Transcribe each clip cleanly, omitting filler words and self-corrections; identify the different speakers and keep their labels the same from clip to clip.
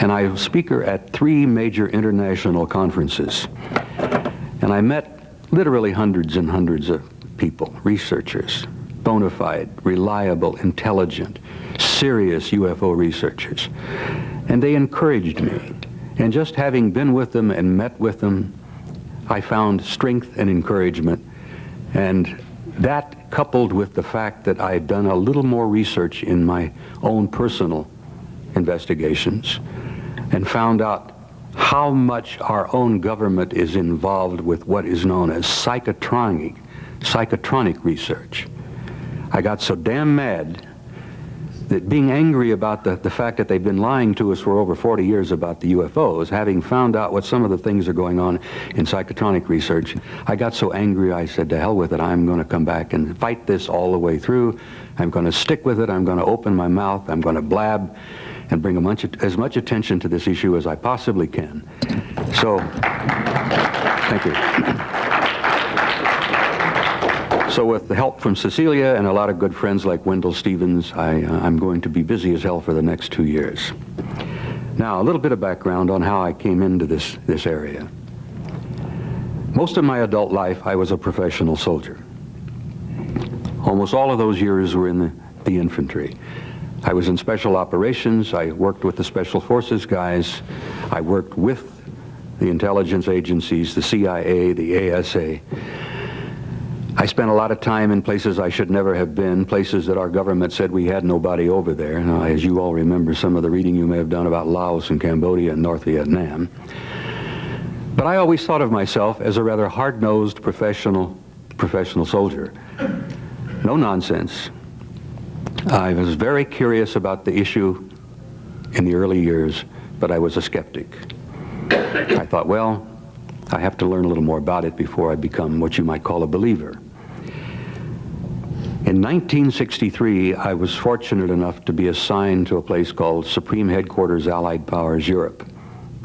Speaker 1: And I was speaker at 3 major international conferences. And I met literally hundreds and hundreds of people, researchers, bona fide, reliable, intelligent, serious UFO researchers. And they encouraged me. And just having been with them and met with them, I found strength and encouragement. And that, coupled with the fact that I had done a little more research in my own personal investigations and found out how much our own government is involved with what is known as psychotronic research. I got so damn mad that, being angry about the fact that they've been lying to us for over 40 years about the UFOs, having found out what some of the things are going on in psychotronic research, I got so angry I said, to hell with it, I'm going to come back and fight this all the way through. I'm going to stick with it. I'm going to open my mouth. I'm going to blab and bring as much attention to this issue as I possibly can. So, thank you. So with the help from Cecilia and a lot of good friends like Wendell Stevens, I'm going to be busy as hell for the next 2 years. Now, a little bit of background on how I came into this area. Most of my adult life, I was a professional soldier. Almost all of those years were in the infantry. I was in special operations. I worked with the special forces guys. I worked with the intelligence agencies, the CIA, the ASA. I spent a lot of time in places I should never have been, places that our government said we had nobody over there. Now, as you all remember some of the reading you may have done about Laos and Cambodia and North Vietnam. But I always thought of myself as a rather hard-nosed professional soldier. No nonsense. I was very curious about the issue in the early years, but I was a skeptic. I thought, well, I have to learn a little more about it before I become what you might call a believer. In 1963, I was fortunate enough to be assigned to a place called Supreme Headquarters Allied Powers Europe,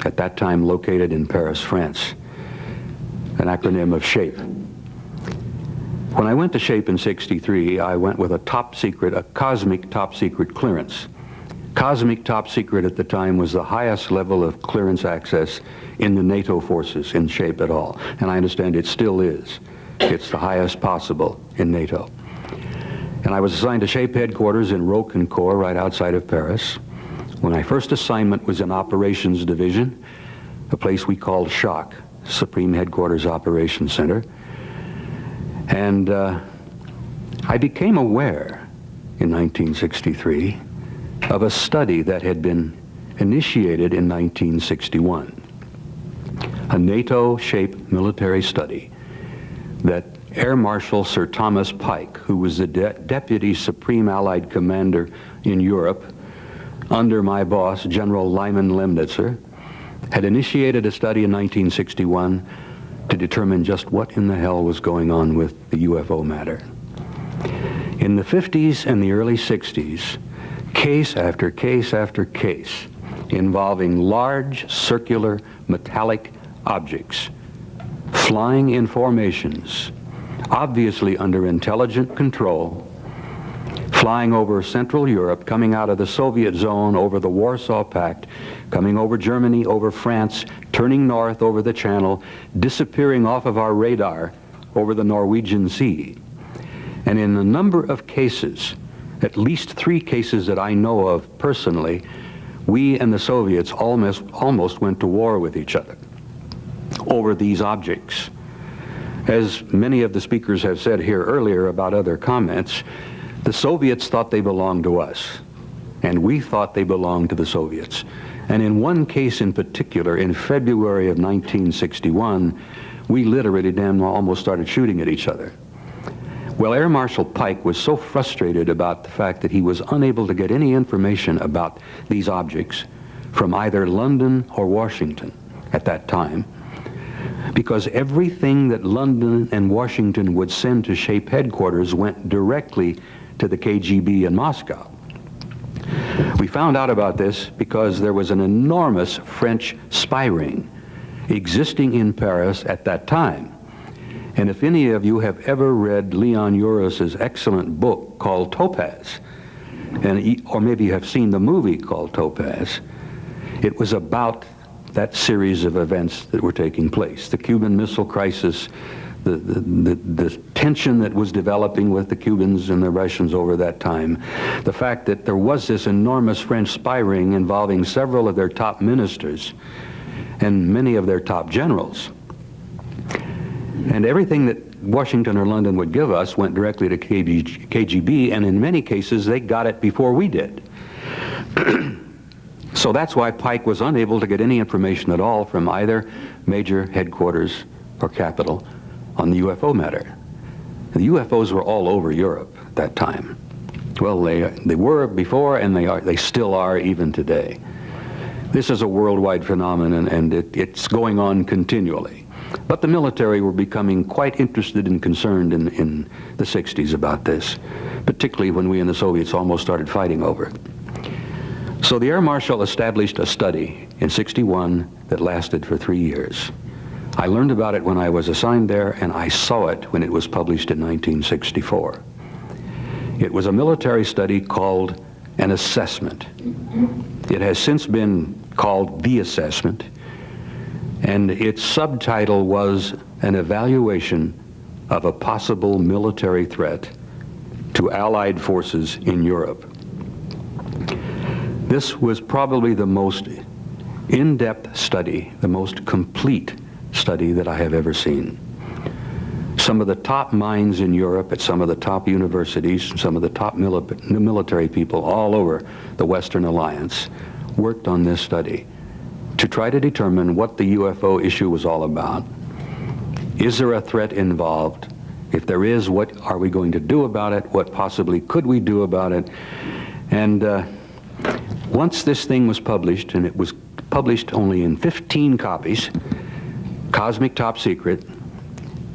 Speaker 1: at that time located in Paris, France, an acronym of SHAPE. When I went to SHAPE in '63, I went with a cosmic top secret clearance. Cosmic top secret at the time was the highest level of clearance access in the NATO forces in SHAPE at all. And I understand it still is. It's the highest possible in NATO. And I was assigned to SHAPE headquarters in Roquencourt, right outside of Paris. When my first assignment was in Operations Division, a place we called SHOC, Supreme Headquarters Operations Center. And I became aware in 1963 of a study that had been initiated in 1961, a NATO SHAPE military study that Air Marshal Sir Thomas Pike, who was the Deputy Supreme Allied Commander in Europe under my boss, General Lyman Lemnitzer, had initiated a study in 1961 to determine just what in the hell was going on with the UFO matter. In the 50s and the early 60s, case after case after case involving large circular metallic objects flying in formations, obviously under intelligent control, flying over Central Europe, coming out of the Soviet zone, over the Warsaw Pact, coming over Germany, over France, turning north over the Channel, disappearing off of our radar over the Norwegian Sea. And in a number of cases, at least 3 cases that I know of personally, we and the Soviets almost went to war with each other over these objects. As many of the speakers have said here earlier about other comments, the Soviets thought they belonged to us, and we thought they belonged to the Soviets. And in one case in particular, in February of 1961, we literally almost started shooting at each other. Well, Air Marshal Pike was so frustrated about the fact that he was unable to get any information about these objects from either London or Washington at that time, because everything that London and Washington would send to SHAPE headquarters went directly to the KGB in Moscow. We found out about this because there was an enormous French spy ring existing in Paris at that time. And if any of you have ever read Leon Uris's excellent book called Topaz, or maybe you have seen the movie called Topaz, It was about that series of events that were taking place. The Cuban Missile Crisis, the tension that was developing with the Cubans and the Russians over that time, the fact that there was this enormous French spy ring involving several of their top ministers and many of their top generals. And everything that Washington or London would give us went directly to KGB, and in many cases they got it before we did. So that's why Pike was unable to get any information at all from either major headquarters or capital on the UFO matter. The UFOs were all over Europe at that time. Well, they were before, and they still are even today. This is a worldwide phenomenon, and it's going on continually. But the military were becoming quite interested and concerned in the 60s about this, particularly when we and the Soviets almost started fighting over it. So the Air Marshal established a study in '61 that lasted for 3 years. I learned about it when I was assigned there, and I saw it when it was published in 1964. It was a military study called an assessment. It has since been called the assessment, and its subtitle was an evaluation of a possible military threat to Allied forces in Europe. This was probably the most in-depth study, the most complete study that I have ever seen. Some of the top minds in Europe at some of the top universities, some of the top military people all over the Western Alliance worked on this study to try to determine what the UFO issue was all about. Is there a threat involved? If there is, what are we going to do about it? What possibly could we do about it? And once this thing was published, and it was published only in 15 copies, cosmic top secret,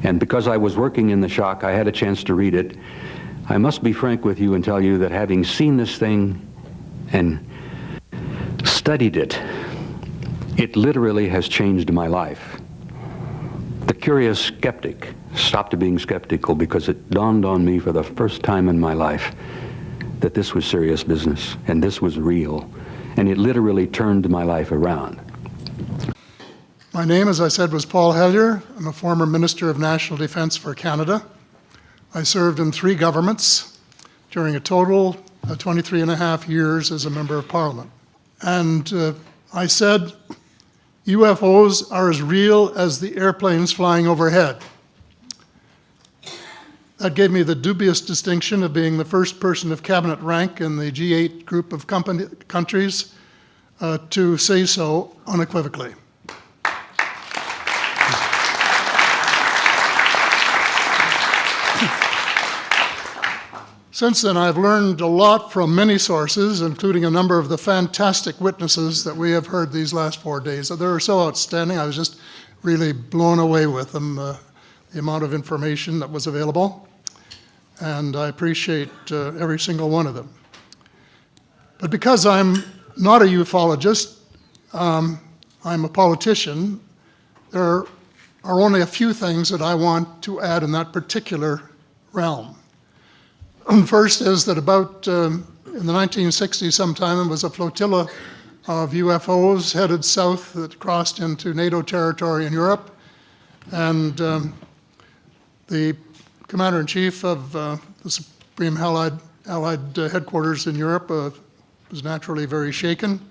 Speaker 1: and because I was working in the shock, I had a chance to read it. I must be frank with you and tell you that having seen this thing and studied it, it literally has changed my life. The curious skeptic stopped being skeptical because it dawned on me for the first time in my life that this was serious business and this was real, and it literally turned my life around.
Speaker 2: My name, as I said, was Paul Hellyer. I'm a former Minister of National Defense for Canada. I served in 3 governments during a total of 23 and a half years as a Member of Parliament. And I said, UFOs are as real as the airplanes flying overhead. That gave me the dubious distinction of being the first person of cabinet rank in the G8 group of countries to say so unequivocally. Since then, I've learned a lot from many sources, including a number of the fantastic witnesses that we have heard these last 4 days. They were so outstanding, I was just really blown away with them, the amount of information that was available. And I appreciate every single one of them. But because I'm not a ufologist, I'm a politician, there are only a few things that I want to add in that particular realm. First is that about in the 1960s sometime, there was a flotilla of UFOs headed south that crossed into NATO territory in Europe. And the Commander-in-Chief of the Supreme Allied Headquarters in Europe was naturally very shaken.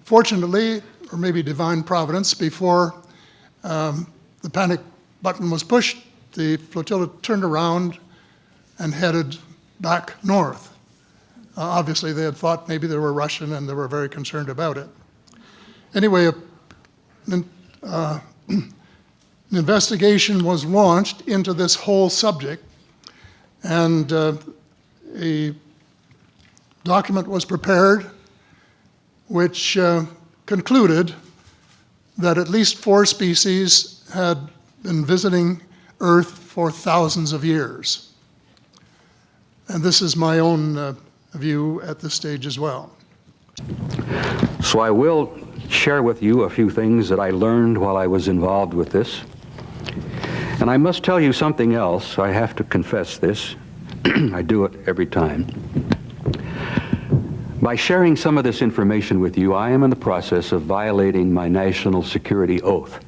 Speaker 2: Fortunately, or maybe divine providence, before the panic button was pushed, the flotilla turned around and headed back north. Obviously, they had thought maybe they were Russian, and they were very concerned about it. Anyway, an investigation was launched into this whole subject, and a document was prepared which concluded that at least 4 species had been visiting Earth for thousands of years. And this is my own view at this stage as well.
Speaker 1: So I will share with you a few things that I learned while I was involved with this. And I must tell you something else. I have to confess this. I do it every time. By sharing some of this information with you, I am in the process of violating my national security oath.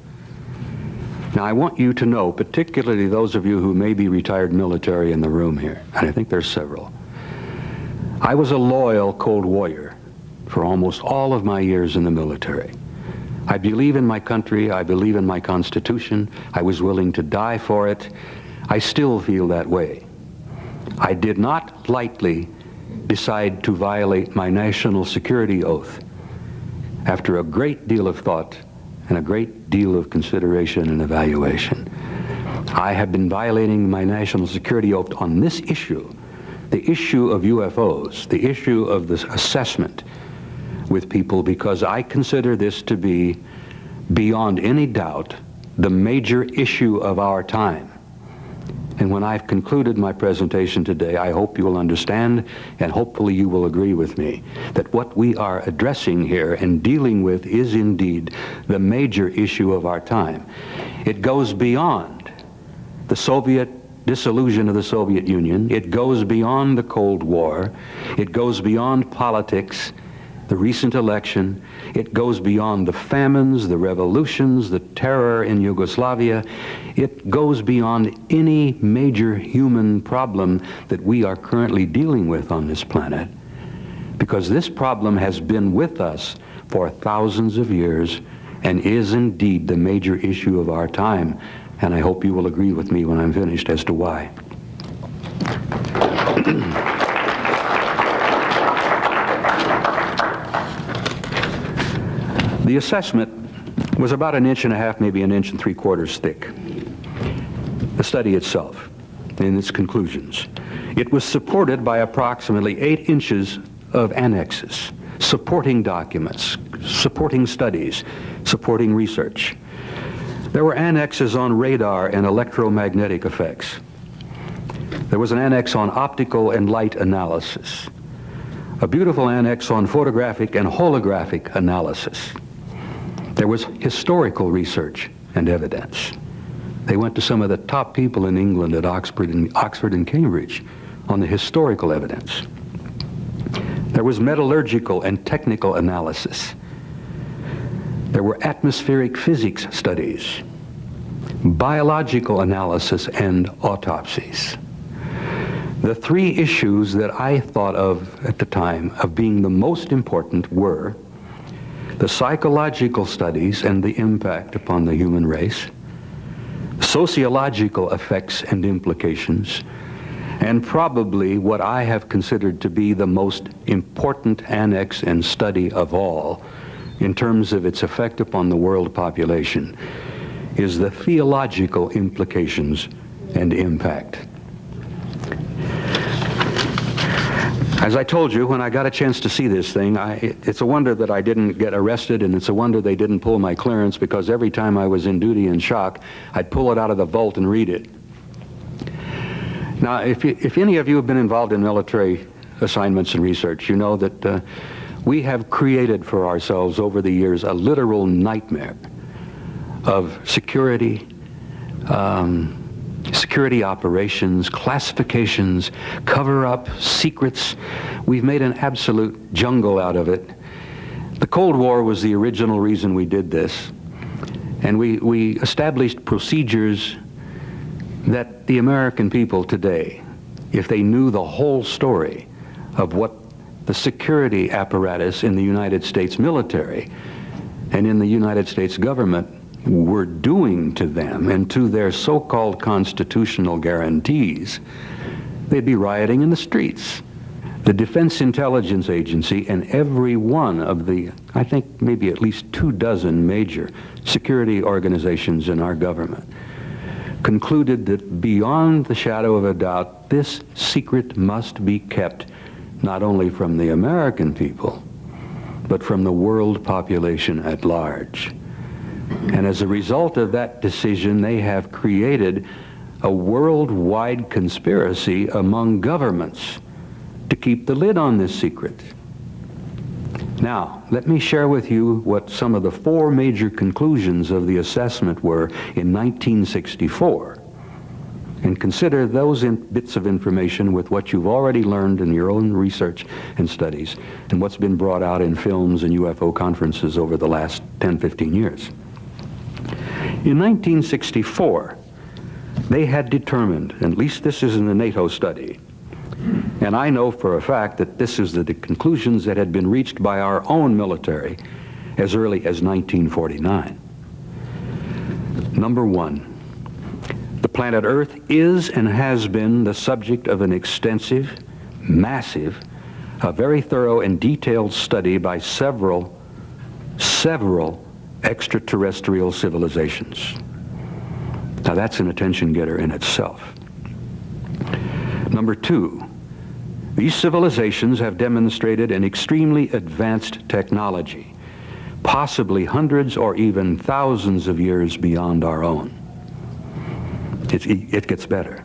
Speaker 1: Now, I want you to know, particularly those of you who may be retired military in the room here, and I think there's several, I was a loyal Cold Warrior for almost all of my years in the military. I believe in my country. I believe in my Constitution. I was willing to die for it. I still feel that way. I did not lightly decide to violate my national security oath. After a great deal of thought and a great deal of consideration and evaluation, I have been violating my national security oath on this issue, the issue of UFOs, the issue of this assessment with people, because I consider this to be, beyond any doubt, the major issue of our time. And when I've concluded my presentation today, I hope you will understand, and hopefully you will agree with me, that what we are addressing here and dealing with is indeed the major issue of our time. It goes beyond the Soviet dissolution of the Soviet Union. It goes beyond the Cold War. It goes beyond politics, the recent election. It goes beyond the famines, the revolutions, the terror in Yugoslavia. It goes beyond any major human problem that we are currently dealing with on this planet, because this problem has been with us for thousands of years and is indeed the major issue of our time. And I hope you will agree with me when I'm finished as to why. The assessment was about 1.5 inches, maybe 1.75 inches thick. The study itself, in its conclusions. It was supported by approximately 8 inches of annexes, supporting documents, supporting studies, supporting research. There were annexes on radar and electromagnetic effects. There was an annex on optical and light analysis. A beautiful annex on photographic and holographic analysis. There was historical research and evidence. They went to some of the top people in England at Oxford and Cambridge on the historical evidence. There was metallurgical and technical analysis. There were atmospheric physics studies, biological analysis, and autopsies. The three issues that I thought of at the time of being the most important were the psychological studies and the impact upon the human race, sociological effects and implications, and probably what I have considered to be the most important annex and study of all in terms of its effect upon the world population is the theological implications and impact. As I told you, when I got a chance to see this thing, it's a wonder that I didn't get arrested, and it's a wonder they didn't pull my clearance, because every time I was in duty in shock, I'd pull it out of the vault and read it. Now, if any of you have been involved in military assignments and research, you know that we have created for ourselves over the years a literal nightmare of security, security operations, classifications, cover-up, secrets. We've made an absolute jungle out of it. The Cold War was the original reason we did this, and we established procedures that the American people today, if they knew the whole story of what the security apparatus in the United States military and in the United States government were doing to them and to their so-called constitutional guarantees, they'd be rioting in the streets. The Defense Intelligence Agency and every one of the, I think maybe at least 24 major security organizations in our government concluded that beyond the shadow of a doubt, this secret must be kept not only from the American people, but from the world population at large. And as a result of that decision, they have created a worldwide conspiracy among governments to keep the lid on this secret. Now, let me share with you what some of the 4 major conclusions of the assessment were in 1964. and consider those bits of information with what you've already learned in your own research and studies and what's been brought out in films and UFO conferences over the last 10, 15 years. In 1964, they had determined, at least this is in the NATO study, and I know for a fact that this is the conclusions that had been reached by our own military as early as 1949. Number one, the planet Earth is and has been the subject of an extensive, massive, a very thorough and detailed study by several extraterrestrial civilizations. Now that's an attention getter in itself. Number two, these civilizations have demonstrated an extremely advanced technology, possibly hundreds or even thousands of years beyond our own. It gets better.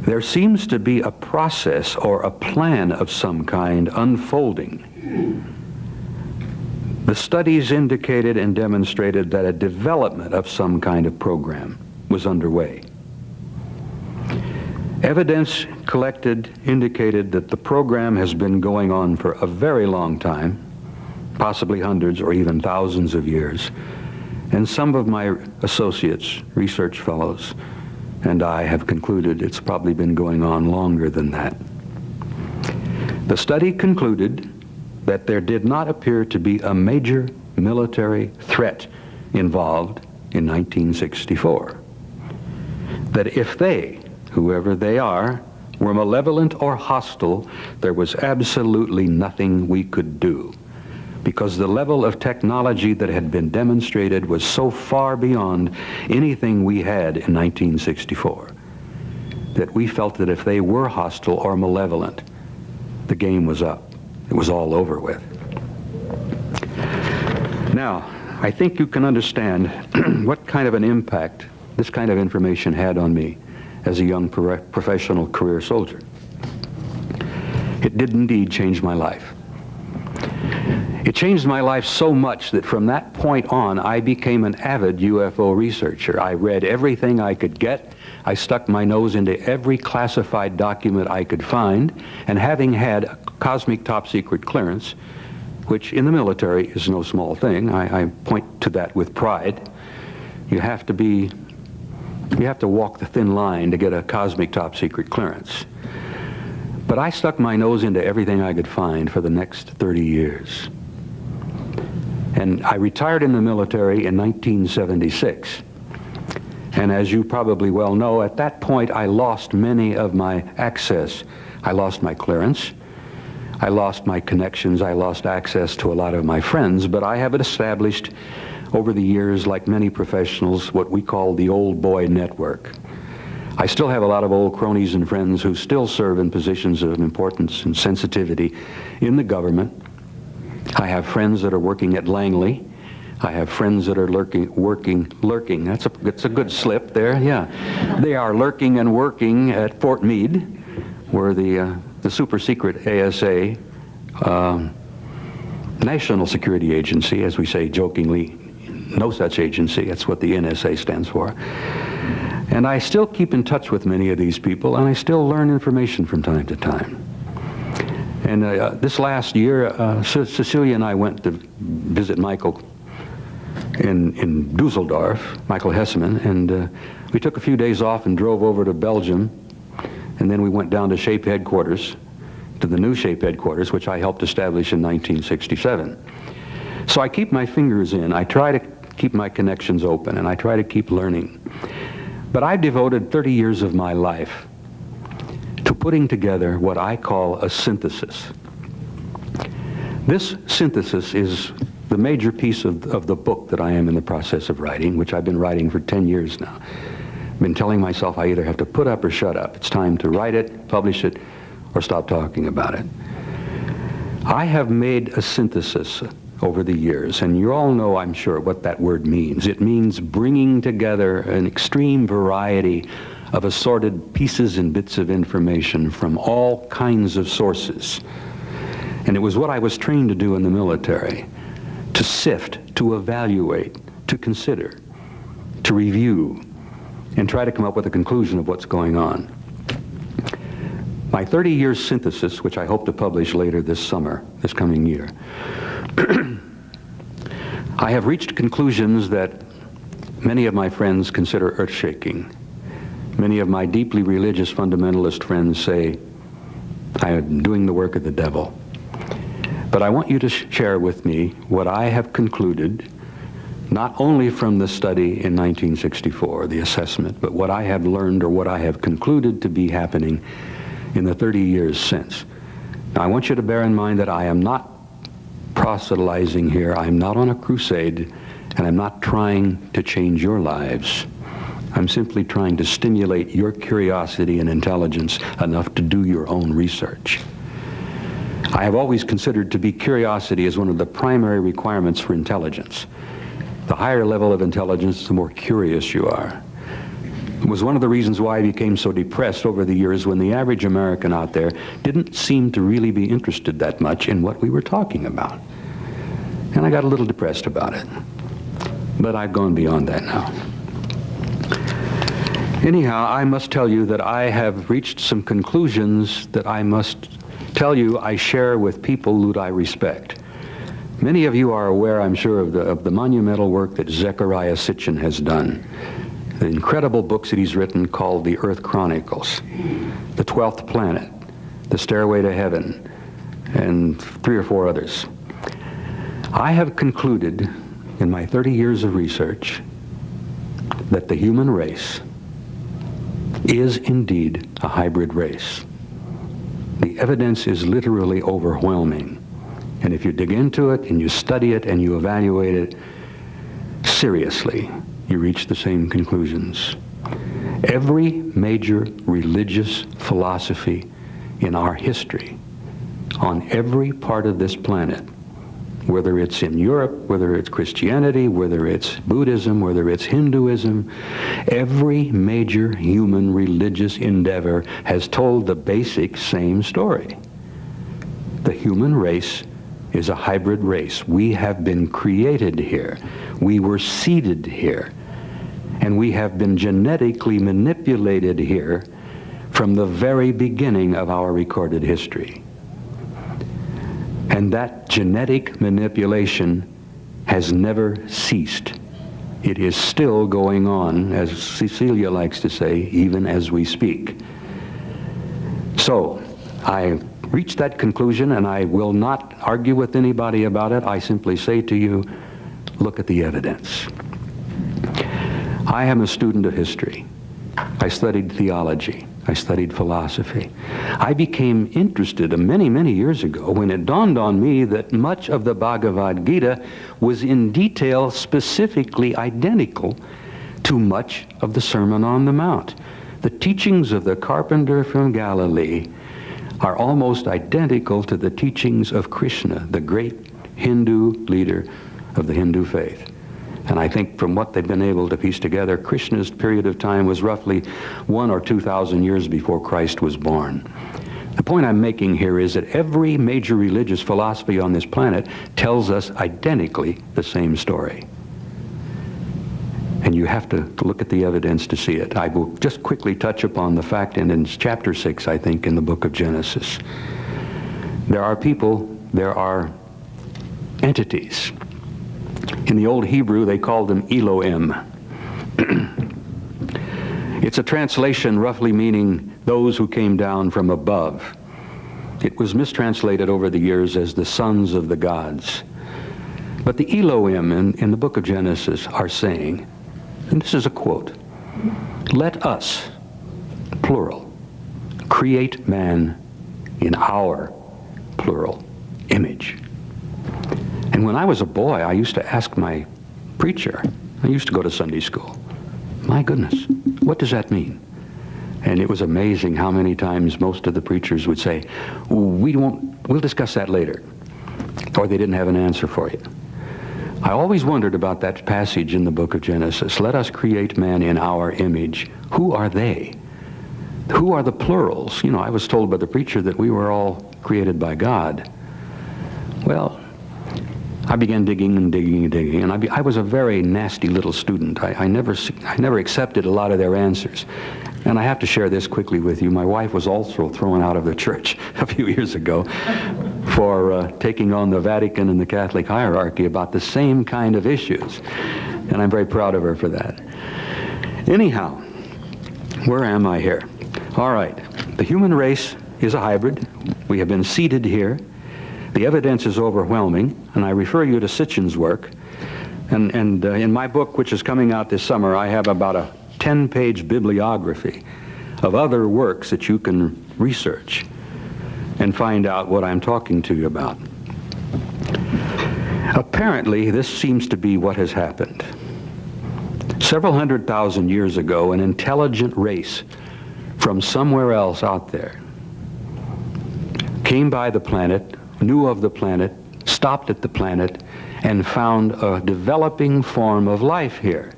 Speaker 1: There seems to be a process or a plan of some kind unfolding. The studies indicated and demonstrated that a development of some kind of program was underway. Evidence collected indicated that the program has been going on for a very long time, possibly hundreds or even thousands of years, and some of my associates, research fellows, and I have concluded it's probably been going on longer than that. The study concluded that there did not appear to be a major military threat involved in 1964. That if they, whoever they are, were malevolent or hostile, there was absolutely nothing we could do, because the level of technology that had been demonstrated was so far beyond anything we had in 1964 that we felt that if they were hostile or malevolent, the game was up. It was all over with. Now, I think you can understand what kind of an impact this kind of information had on me as a young professional career soldier. It did indeed change my life. It changed my life so much that from that point on, I became an avid UFO researcher. I read everything I could get. I stuck my nose into every classified document I could find, and having had a cosmic top secret clearance, which in the military is no small thing, I point to that with pride. You have to walk the thin line to get a cosmic top secret clearance. But I stuck my nose into everything I could find for the next 30 years. And I retired in the military in 1976. And as you probably well know, at that point I lost many of my access. I lost my clearance, I lost my connections, I lost access to a lot of my friends, but I have established over the years, like many professionals, what we call the old boy network. I still have a lot of old cronies and friends who still serve in positions of importance and sensitivity in the government. I have friends that are working at Langley. I have friends that are lurking. That's a good slip there, yeah. They are lurking and working at Fort Meade, where the super secret ASA, National Security Agency, as we say jokingly, no such agency, that's what the NSA stands for. And I still keep in touch with many of these people, and I still learn information from time to time. And this last year, Cecilia and I went to visit Michael in Dusseldorf, Michael Hesseman, and we took a few days off and drove over to Belgium, and then we went down to SHAPE headquarters, to the new SHAPE headquarters, which I helped establish in 1967. So I keep my fingers in, I try to keep my connections open, and I try to keep learning. But I've devoted 30 years of my life to putting together what I call a synthesis. This synthesis is the major piece of the book that I am in the process of writing, which I've been writing for 10 years now. I've been telling myself I either have to put up or shut up. It's time to write it, publish it, or stop talking about it. I have made a synthesis over the years, and you all know, I'm sure, what that word means. It means bringing together an extreme variety of assorted pieces and bits of information from all kinds of sources. And it was what I was trained to do in the military, to sift, to evaluate, to consider, to review, and try to come up with a conclusion of what's going on. My 30-year synthesis, which I hope to publish later this summer, this coming year, I have reached conclusions that many of my friends consider earth-shaking. Many of my deeply religious fundamentalist friends say I am doing the work of the devil. But I want you to share with me what I have concluded, not only from the study in 1964, the assessment, but what I have learned or what I have concluded to be happening in the 30 years since. Now, I want you to bear in mind that I am not proselytizing here. I'm not on a crusade, and I'm not trying to change your lives. I'm simply trying to stimulate your curiosity and intelligence enough to do your own research. I have always considered to be curiosity as one of the primary requirements for intelligence. The higher level of intelligence, the more curious you are. It was one of the reasons why I became so depressed over the years when the average American out there didn't seem to really be interested that much in what we were talking about. And I got a little depressed about it. But I've gone beyond that now. Anyhow, I must tell you that I have reached some conclusions that I must tell you I share with people who I respect. Many of you are aware, I'm sure, of the monumental work that Zecharia Sitchin has done. The incredible books that he's written called The Earth Chronicles, The 12th Planet, The Stairway to Heaven, and 3 or 4 others. I have concluded in my 30 years of research that the human race is indeed a hybrid race. The evidence is literally overwhelming. And if you dig into it and you study it and you evaluate it seriously, you reach the same conclusions. Every major religious philosophy in our history, on every part of this planet, whether it's in Europe, whether it's Christianity, whether it's Buddhism, whether it's Hinduism, every major human religious endeavor has told the basic same story. The human race is a hybrid race. We have been created here. We were seeded here. And we have been genetically manipulated here from the very beginning of our recorded history. And that genetic manipulation has never ceased. It is still going on, as Cecilia likes to say, even as we speak. So, I reached that conclusion, and I will not argue with anybody about it. I simply say to you, look at the evidence. I am a student of history. I studied theology. I studied philosophy. I became interested many, many years ago when it dawned on me that much of the Bhagavad Gita was in detail specifically identical to much of the Sermon on the Mount. The teachings of the carpenter from Galilee are almost identical to the teachings of Krishna, the great Hindu leader of the Hindu faith. And I think from what they've been able to piece together, Krishna's period of time was roughly 1,000 or 2,000 years before Christ was born. The point I'm making here is that every major religious philosophy on this planet tells us identically the same story. And you have to look at the evidence to see it. I will just quickly touch upon the fact, and in chapter 6, I think, in the book of Genesis, there are people, there are entities. In the old Hebrew, they called them Elohim. It's a translation roughly meaning those who came down from above. It was mistranslated over the years as the sons of the gods. But the Elohim in the book of Genesis are saying, and this is a quote, "Let us, plural, create man in our, plural, image." And when I was a boy, I used to ask my preacher, I used to go to Sunday school, my goodness, what does that mean? And it was amazing how many times most of the preachers would say, we'll discuss that later. Or they didn't have an answer for you. I always wondered about that passage in the book of Genesis. Let us create man in our image. Who are they? Who are the plurals? You know, I was told by the preacher that we were all created by God. Well, I began digging and digging and digging, and I was a very nasty little student. I never accepted a lot of their answers. And I have to share this quickly with you. My wife was also thrown out of the church a few years ago for taking on the Vatican and the Catholic hierarchy about the same kind of issues. And I'm very proud of her for that. Anyhow, where am I here? All right, the human race is a hybrid. We have been seeded here. The evidence is overwhelming, and I refer you to Sitchin's work. And in my book, which is coming out this summer, I have about a 10-page bibliography of other works that you can research and find out what I'm talking to you about. Apparently, this seems to be what has happened. Several 100,000 years ago, an intelligent race from somewhere else out there came by the planet, knew of the planet, stopped at the planet, and found a developing form of life here.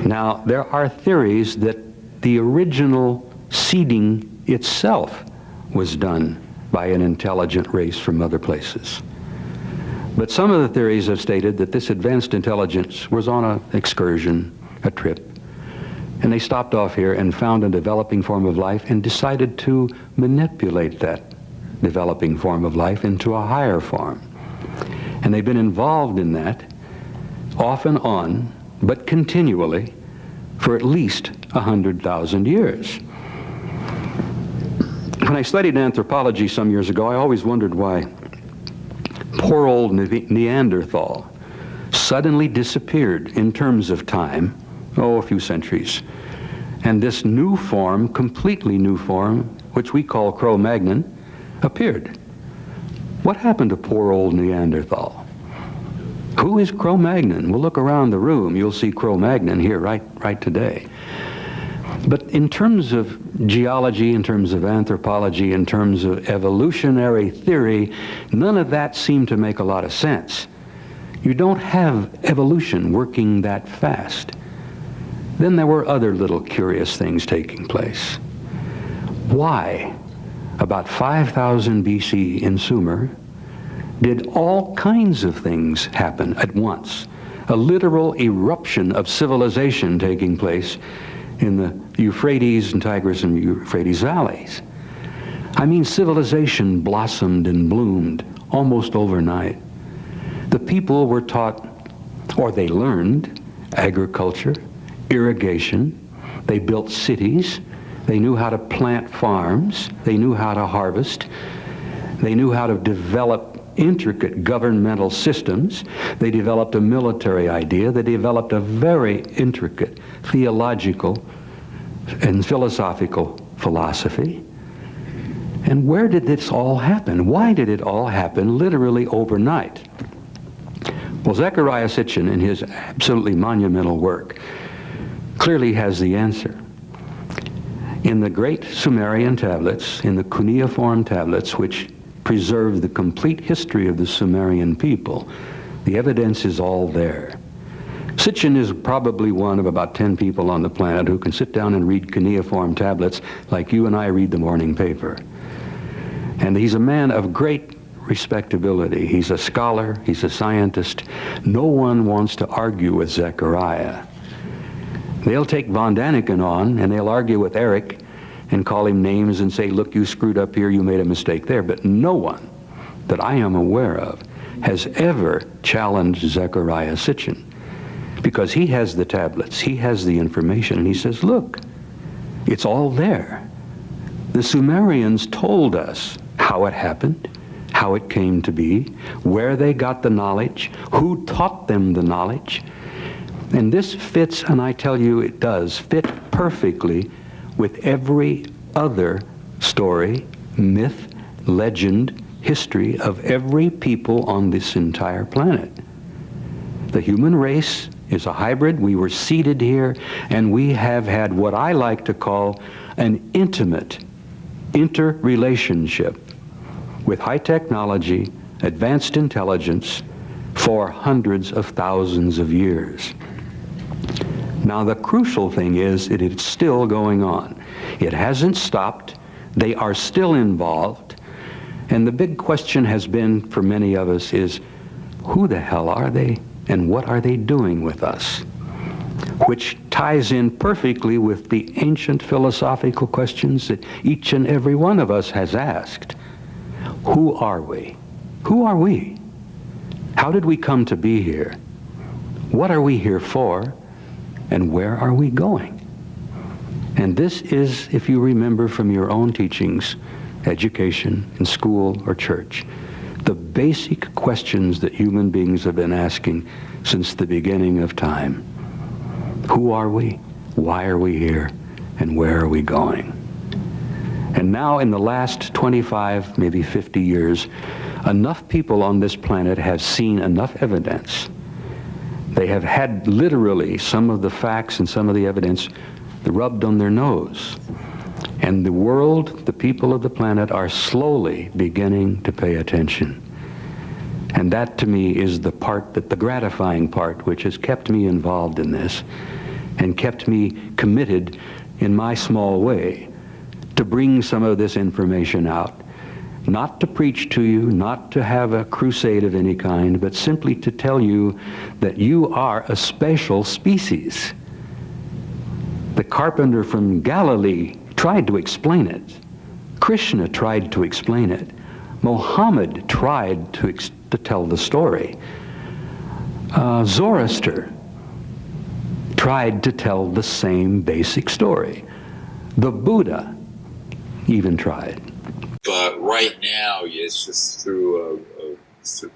Speaker 1: Now, there are theories that the original seeding itself was done by an intelligent race from other places. But some of the theories have stated that this advanced intelligence was on an excursion, a trip, and they stopped off here and found a developing form of life and decided to manipulate that developing form of life into a higher form. And they've been involved in that off and on, but continually, for at least 100,000 years. When I studied anthropology some years ago, I always wondered why poor old Neanderthal suddenly disappeared in terms of time, a few centuries. And this new form, completely new form, which we call Cro-Magnon, appeared. What happened to poor old Neanderthal? Who is Cro-Magnon? Well, look around the room. You'll see Cro-Magnon here right today. But in terms of geology, in terms of anthropology, in terms of evolutionary theory, none of that seemed to make a lot of sense. You don't have evolution working that fast. Then there were other little curious things taking place. Why, about 5,000 BC in Sumer, did all kinds of things happen at once? A literal eruption of civilization taking place in the Euphrates and Tigris and Euphrates valleys. I mean, civilization blossomed and bloomed almost overnight. The people were taught, or they learned, agriculture, irrigation. They built cities. They knew how to plant farms. They knew how to harvest. They knew how to develop intricate governmental systems. They developed a military idea. They developed a very intricate theological and philosophical philosophy. And where did this all happen? Why did it all happen literally overnight? Well, Zecharia Sitchin, in his absolutely monumental work, clearly has the answer. In the great Sumerian tablets, in the cuneiform tablets, which preserve the complete history of the Sumerian people, the evidence is all there. Sitchin is probably one of about 10 people on the planet who can sit down and read cuneiform tablets like you and I read the morning paper. And he's a man of great respectability. He's a scholar, he's a scientist. No one wants to argue with Zecharia. They'll take von Daniken on and they'll argue with Eric and call him names and say, look, you screwed up here, you made a mistake there. But no one that I am aware of has ever challenged Zecharia Sitchin, because he has the tablets, he has the information, and he says, look, it's all there. The Sumerians told us how it happened, how it came to be, where they got the knowledge, who taught them the knowledge. And this fits, and I tell you it does, fit perfectly with every other story, myth, legend, history of every people on this entire planet. The human race is a hybrid. We were seeded here, and we have had what I like to call an intimate interrelationship with high technology, advanced intelligence for hundreds of thousands of years. Now, the crucial thing is that it's still going on. It hasn't stopped. They are still involved. And the big question has been for many of us is, who the hell are they and what are they doing with us? Which ties in perfectly with the ancient philosophical questions that each and every one of us has asked. Who are we? Who are we? How did we come to be here? What are we here for? And where are we going? And this is, if you remember from your own teachings, education, in school or church, the basic questions that human beings have been asking since the beginning of time. Who are we? Why are we here? And where are we going? And now in the last 25, maybe 50 years, enough people on this planet have seen enough evidence. They have had literally some of the facts and some of the evidence rubbed on their nose. And the world, the people of the planet, are slowly beginning to pay attention. And that to me is the gratifying part, which has kept me involved in this and kept me committed in my small way to bring some of this information out. Not to preach to you, not to have a crusade of any kind, but simply to tell you that you are a special species. The carpenter from Galilee tried to explain it. Krishna tried to explain it. Mohammed tried to tell the story. Zoroaster tried to tell the same basic story. The Buddha even tried.
Speaker 3: But right now, it's just through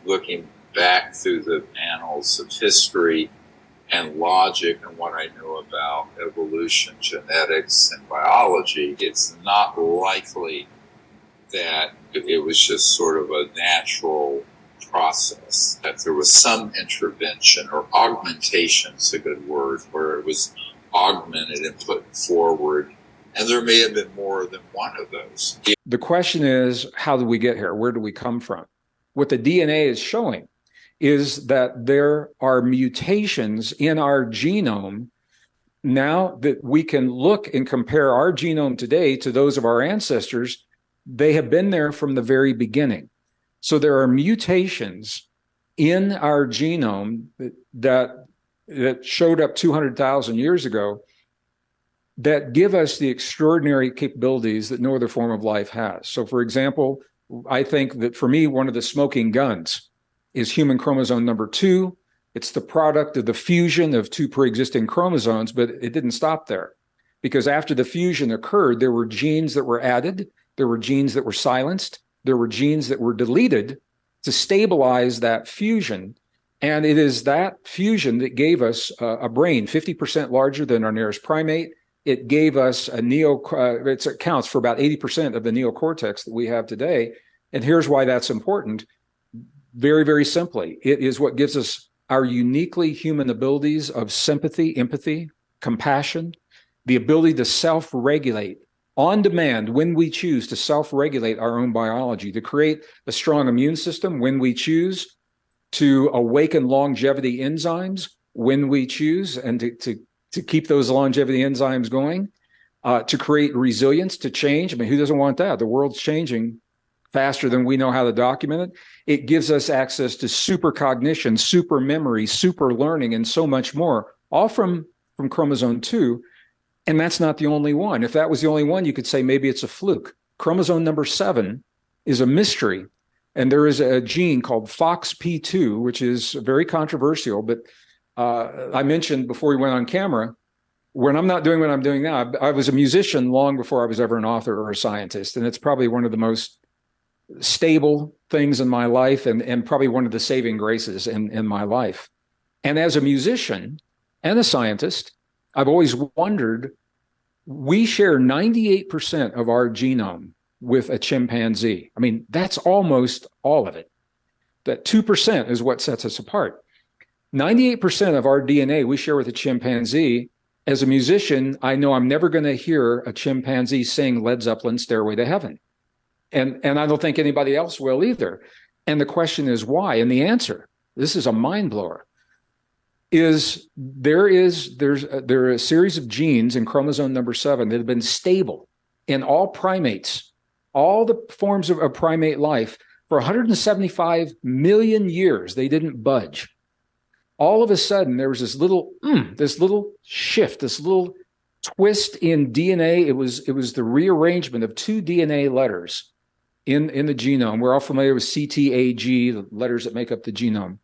Speaker 3: looking back through the annals of history and logic and what I know about evolution, genetics, and biology, it's not likely that it was just sort of a natural process, that there was some intervention or augmentation is a good word, where it was augmented and put forward. And there may have been more than one of those.
Speaker 4: The question is, how did we get here? Where do we come from? What the DNA is showing is that there are mutations in our genome. Now that we can look and compare our genome today to those of our ancestors, they have been there from the very beginning. So there are mutations in our genome that showed up 200,000 years ago that give us the extraordinary capabilities that no other form of life has. So for example, I think that for me, one of the smoking guns is human chromosome number 2. It's the product of the fusion of 2 pre-existing chromosomes, but it didn't stop there. Because after the fusion occurred, there were genes that were added, there were genes that were silenced, there were genes that were deleted to stabilize that fusion. And it is that fusion that gave us a brain 50% larger than our nearest primate. It gave us it accounts for about 80% of the neocortex that we have today. And here's why that's important. Very, very simply, it is what gives us our uniquely human abilities of sympathy, empathy, compassion, the ability to self-regulate on demand when we choose to self-regulate our own biology, to create a strong immune system when we choose, to awaken longevity enzymes when we choose, and to keep those longevity enzymes going, to create resilience to change. I mean, who doesn't want that? The world's changing faster than we know how to document it. It gives us access to super cognition, super memory, super learning, and so much more, all from chromosome 2. And that's not the only one. If that was the only one, you could say maybe it's a fluke. Chromosome number 7 is a mystery. And there is a gene called FOXP2, which is very controversial, but I mentioned before we went on camera, when I'm not doing what I'm doing now, I was a musician long before I was ever an author or a scientist. And it's probably one of the most stable things in my life and probably one of the saving graces in my life. And as a musician and a scientist, I've always wondered, we share 98% of our genome with a chimpanzee. I mean, that's almost all of it. That 2% is what sets us apart. 98% of our DNA we share with a chimpanzee. As a musician, I know I'm never going to hear a chimpanzee sing Led Zeppelin's Stairway to Heaven. And I don't think anybody else will either. And the question is why? And the answer, this is a mind blower, is there are a series of genes in chromosome number 7 that have been stable in all primates all the forms of primate life, for 175 million years, they didn't budge. All of a sudden, there was this little shift, this little twist in DNA. It was the rearrangement of two DNA letters in the genome. We're all familiar with CTAG, the letters that make up the genome,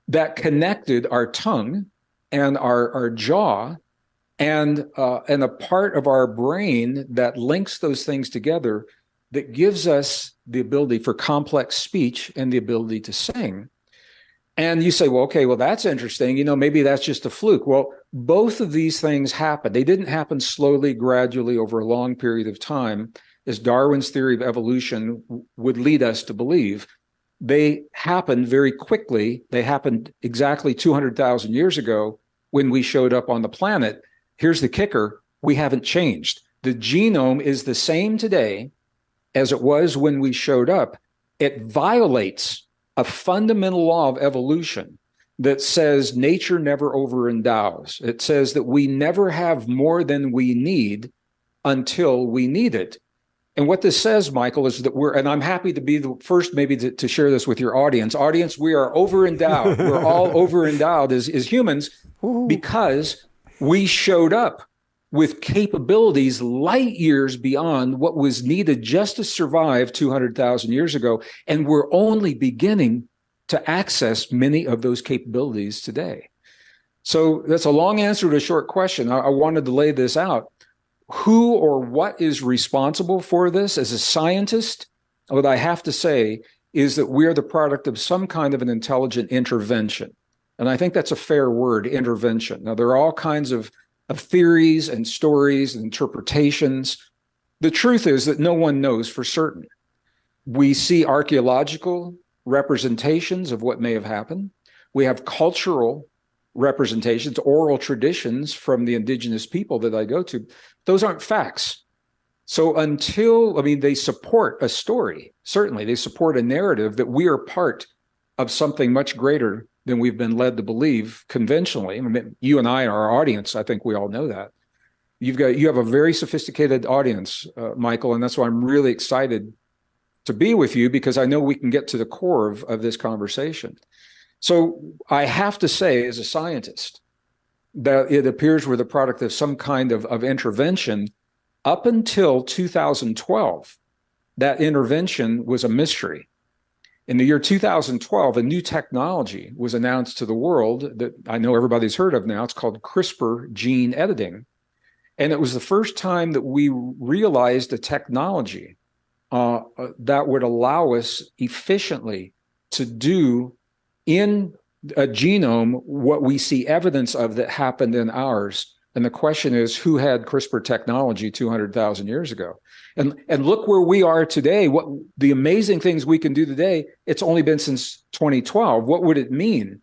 Speaker 4: that connected our tongue and our jaw and a part of our brain that links those things together, that gives us the ability for complex speech and the ability to sing. And you say, well, okay, well, that's interesting. Maybe that's just a fluke. Well, both of these things happened. They didn't happen slowly, gradually over a long period of time, as Darwin's theory of evolution would lead us to believe. They happened very quickly. They happened exactly 200,000 years ago when we showed up on the planet. Here's the kicker. We haven't changed. The genome is the same today as it was when we showed up. It violates a fundamental law of evolution that says nature never overendows. It says that we never have more than we need until we need it. And what this says, Michael, is that and I'm happy to be the first maybe to share this with your audience. Audience, we are overendowed. We're all overendowed as humans because we showed up with capabilities light years beyond what was needed just to survive 200,000 years ago. And we're only beginning to access many of those capabilities today. So that's a long answer to a short question. I wanted to lay this out. Who or what is responsible for this? As a scientist, what I have to say is that we're the product of some kind of an intelligent intervention. And I think that's a fair word, intervention. Now, there are all kinds of theories and stories and interpretations. The truth is that no one knows for certain. We see archaeological representations of what may have happened. We have cultural representations, oral traditions from the indigenous people that I go to. Those aren't facts. So they support a story. Certainly, they support a narrative that we are part of something much greater than we've been led to believe conventionally. I mean, you and I and our audience, I think we all know that. You have a very sophisticated audience, Michael, and that's why I'm really excited to be with you, because I know we can get to the core of this conversation. So I have to say, as a scientist, that it appears we're the product of some kind of intervention. Up until 2012, that intervention was a mystery. In the year 2012, a new technology was announced to the world that I know everybody's heard of now. It's called CRISPR gene editing. And it was the first time that we realized a technology that would allow us efficiently to do in a genome what we see evidence of that happened in ours. And the question is, who had CRISPR technology 200,000 years ago? And look where we are today, what the amazing things we can do today. It's only been since 2012. What would it mean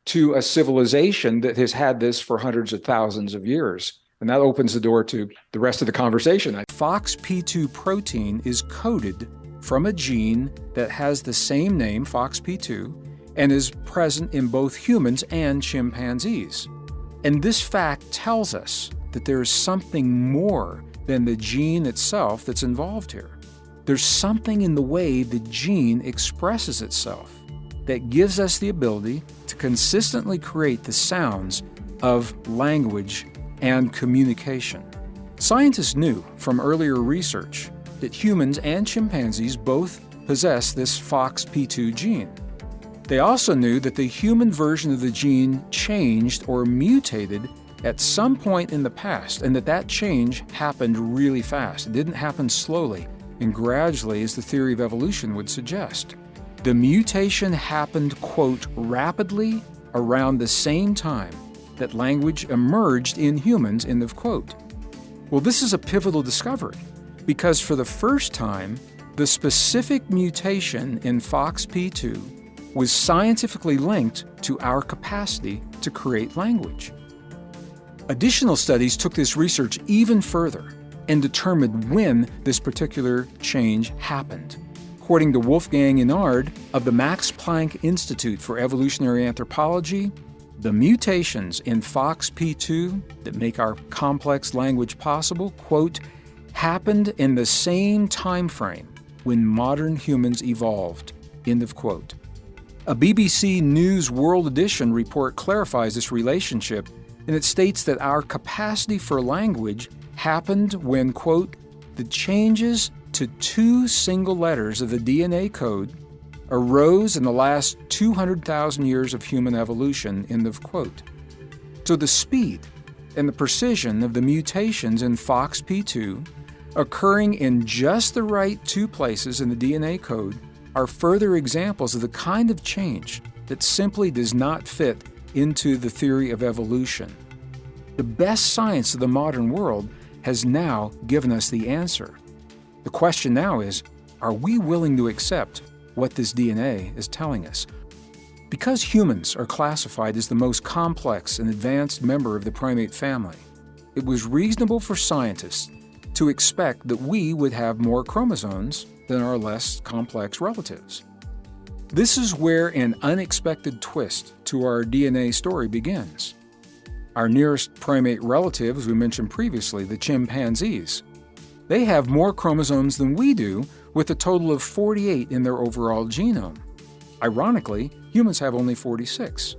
Speaker 4: to a civilization that has had this for hundreds of thousands of years? And that opens the door to the rest of the conversation. FOXP2 protein is coded from a gene that has the same name, FOXP2, and is present in both humans and chimpanzees. And this fact tells us that there is something more than the gene itself that's involved here. There's something in the way the gene expresses itself that gives us the ability to consistently create the sounds of language and communication. Scientists knew from earlier research that humans and chimpanzees both possess this FOXP2 gene. They also knew that the human version of the gene changed or mutated at some point in the past, and that change happened really fast. It didn't happen slowly and gradually, as the theory of evolution would suggest. The mutation happened, quote, rapidly around the same time that language emerged in humans, end of quote. Well, this is a pivotal discovery because for the first time, the specific mutation in FOXP2 was scientifically linked to our capacity to create language. Additional studies took this research even further and determined when this particular change happened. According to Wolfgang Inard of the Max Planck Institute for Evolutionary Anthropology, the mutations in FOXP2 that make our complex language possible, quote, happened in the same time frame when modern humans evolved. End of quote. A BBC News World Edition report clarifies this relationship, and it states that our capacity for language happened when, quote, the changes to 2 single letters of the DNA code arose in the last 200,000 years of human evolution, end of quote. So the speed and the precision of the mutations in FOXP2 occurring in just the right 2 places in the DNA code are further examples of the kind of change that simply does not fit into the theory of evolution. The best science of the modern world has now given us the answer. The question now is, are we willing to accept what this DNA is telling us? Because humans are classified as the most complex and advanced member of the primate family, it was reasonable for scientists to expect that we would have more chromosomes than our less complex relatives. This is where an unexpected twist to our DNA story begins. Our nearest primate relative, as we mentioned previously, the chimpanzees, they have more chromosomes than we do, with a total of 48 in their overall genome. Ironically, humans have only 46.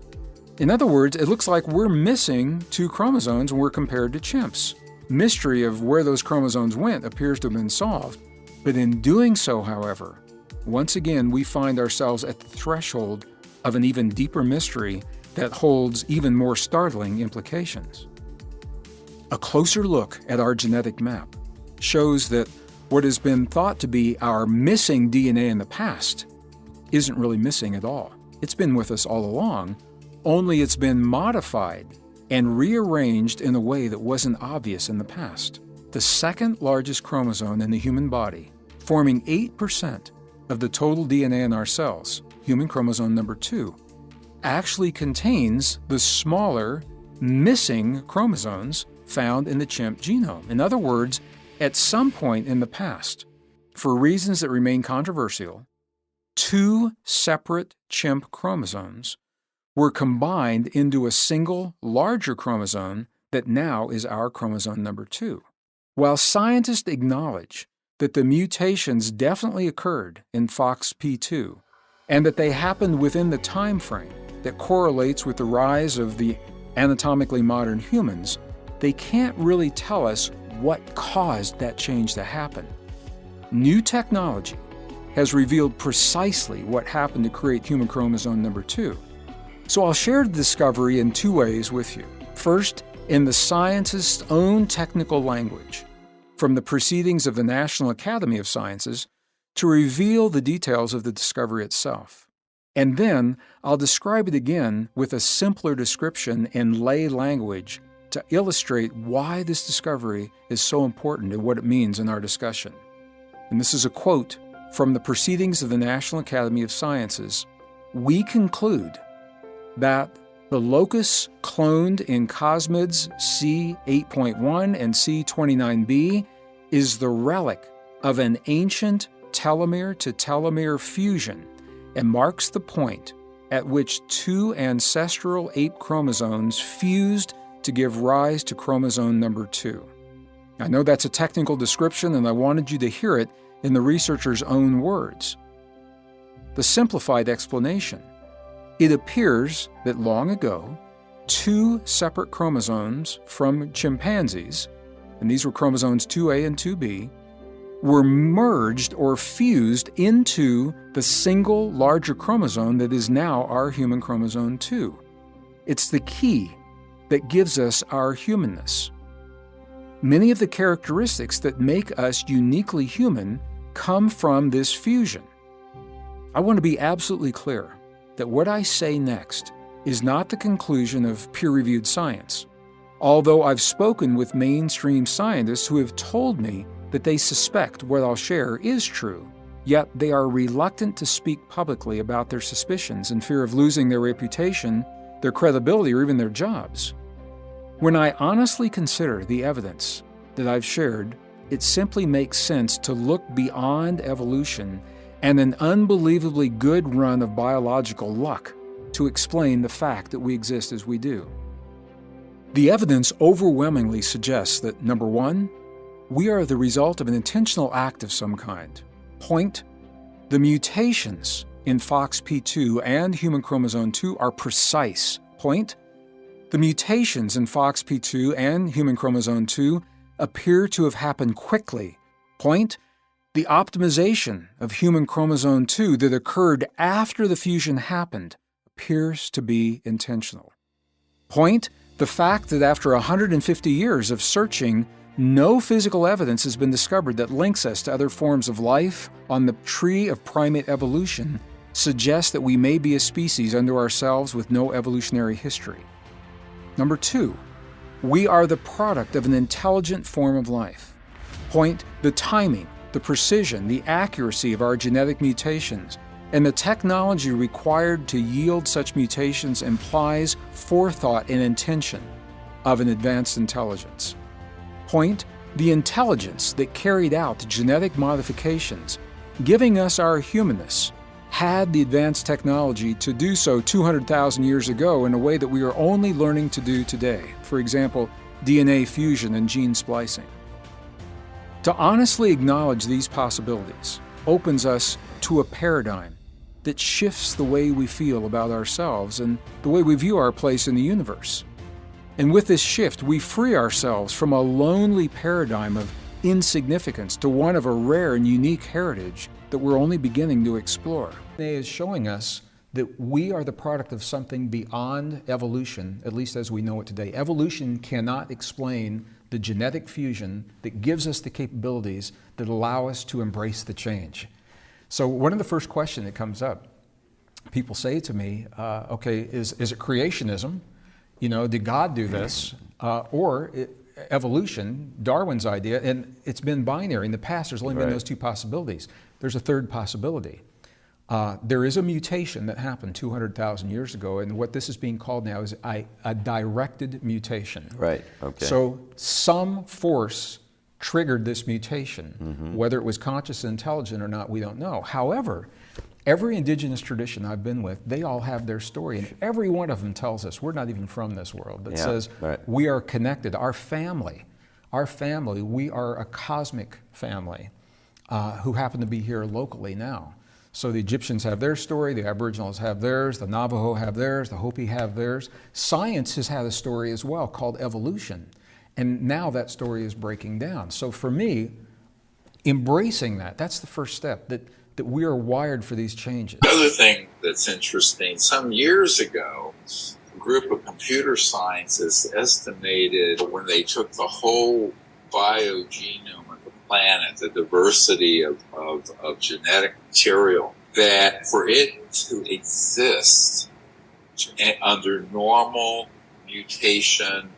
Speaker 4: In other words, it looks like we're missing 2 chromosomes when we're compared to chimps. Mystery of where those chromosomes went appears to have been solved, but in doing so, however, once again we find ourselves at the threshold of an even deeper mystery that holds even more startling implications. A closer look at our genetic map shows that what has been thought to be our missing DNA in the past isn't really missing at all. It's been with us all along, only it's been modified and rearranged in a way that wasn't obvious in the past. The second largest chromosome in the human body, forming 8% of the total DNA in our cells, human chromosome number 2, actually contains the smaller, missing chromosomes found in the chimp genome. In other words, at some point in the past, for reasons that remain controversial, 2 separate chimp chromosomes were combined into a single, larger chromosome that now is our chromosome number 2. While scientists acknowledge that the mutations definitely occurred in FOXP2 and that they happened within the time frame that correlates with the rise of the anatomically modern humans, they can't really tell us what caused that change to happen. New technology has revealed precisely what happened to create human chromosome number 2. So I'll share the discovery in 2 ways with you. First, in the scientists' own technical language, from the proceedings of the National Academy of Sciences, to reveal the details of the discovery itself. And then I'll describe it again with a simpler description in lay language to illustrate why this discovery is so important and what it means in our discussion. And this is a quote from the Proceedings of the National Academy of Sciences. We conclude that the locus cloned in cosmids C8.1 and C29b is the relic of an ancient telomere-to-telomere fusion and marks the point at which 2 ancestral ape chromosomes fused to give rise to chromosome number 2. I know that's a technical description, and I wanted you to hear it in the researcher's own words. The simplified explanation: it appears that long ago, 2 separate chromosomes from chimpanzees, and these were chromosomes 2A and 2B, were merged or fused into the single larger chromosome that is now our human chromosome 2. It's the key that gives us our humanness. Many of the characteristics that make us uniquely human come from this fusion. I want to be absolutely clear that what I say next is not the conclusion of peer-reviewed science, although I've spoken with mainstream scientists who have told me that they suspect what I'll share is true, yet they are reluctant to speak publicly about their suspicions in fear of losing their reputation, their credibility, or even their jobs. When I honestly consider the evidence that I've shared, it simply makes sense to look beyond evolution and an unbelievably good run of biological luck to explain the fact that we exist as we do. The evidence overwhelmingly suggests that, number 1, we are the result of an intentional act of some kind. Point, the mutations in FOXP2 and human chromosome 2 are precise. Point, the mutations in FOXP2 and human chromosome 2 appear to have happened quickly. Point, the optimization of human chromosome 2 that occurred after the fusion happened appears to be intentional. Point, the fact that after 150 years of searching, no physical evidence has been discovered that links us to other forms of life on the tree of primate evolution suggests that we may be a species unto ourselves with no evolutionary history. Number 2, we are the product of an intelligent form of life. Point, the timing, the precision, the accuracy of our genetic mutations, and the technology required to yield such mutations implies forethought and intention of an advanced intelligence. Point, the intelligence that carried out the genetic modifications, giving us our humanness, had the advanced technology to do so 200,000 years ago in a way that we are only learning to do today. For example, DNA fusion and gene splicing. To honestly acknowledge these possibilities opens us to a paradigm that shifts the way we feel about ourselves and the way we view our place in the universe. And with this shift, we free ourselves from a lonely paradigm of insignificance to one of a rare and unique heritage that we're only beginning to explore. DNA is showing us that we are the product of something beyond evolution, at least as we know it today. Evolution cannot explain the genetic fusion that gives us the capabilities that allow us to embrace the change. So one of the first questions that comes up, people say to me, okay, is it creationism? You know, did God do this? Evolution, Darwin's idea, and it's been binary. In the past, there's only been those two possibilities. There's a third possibility. There is a mutation that happened 200,000 years ago, and what this is being called now is a directed mutation.
Speaker 5: Right, okay.
Speaker 4: So some force triggered this mutation. Whether it was conscious and intelligent or not, we don't know. However, every indigenous tradition I've been with, they all have their story, and every one of them tells us we're not even from this world. That says we are connected. Our family, we are a cosmic family who happen to be here locally now. So the Egyptians have their story, the Aboriginals have theirs, the Navajo have theirs, the Hopi have theirs. Science has had a story as well called evolution, and now that story is breaking down. So for me, embracing that's the first step, that we are wired for these changes.
Speaker 3: The other thing that's interesting, some years ago, a group of computer scientists estimated when they took the whole biogenome of the planet, the diversity of genetic material, that for it to exist under normal mutation,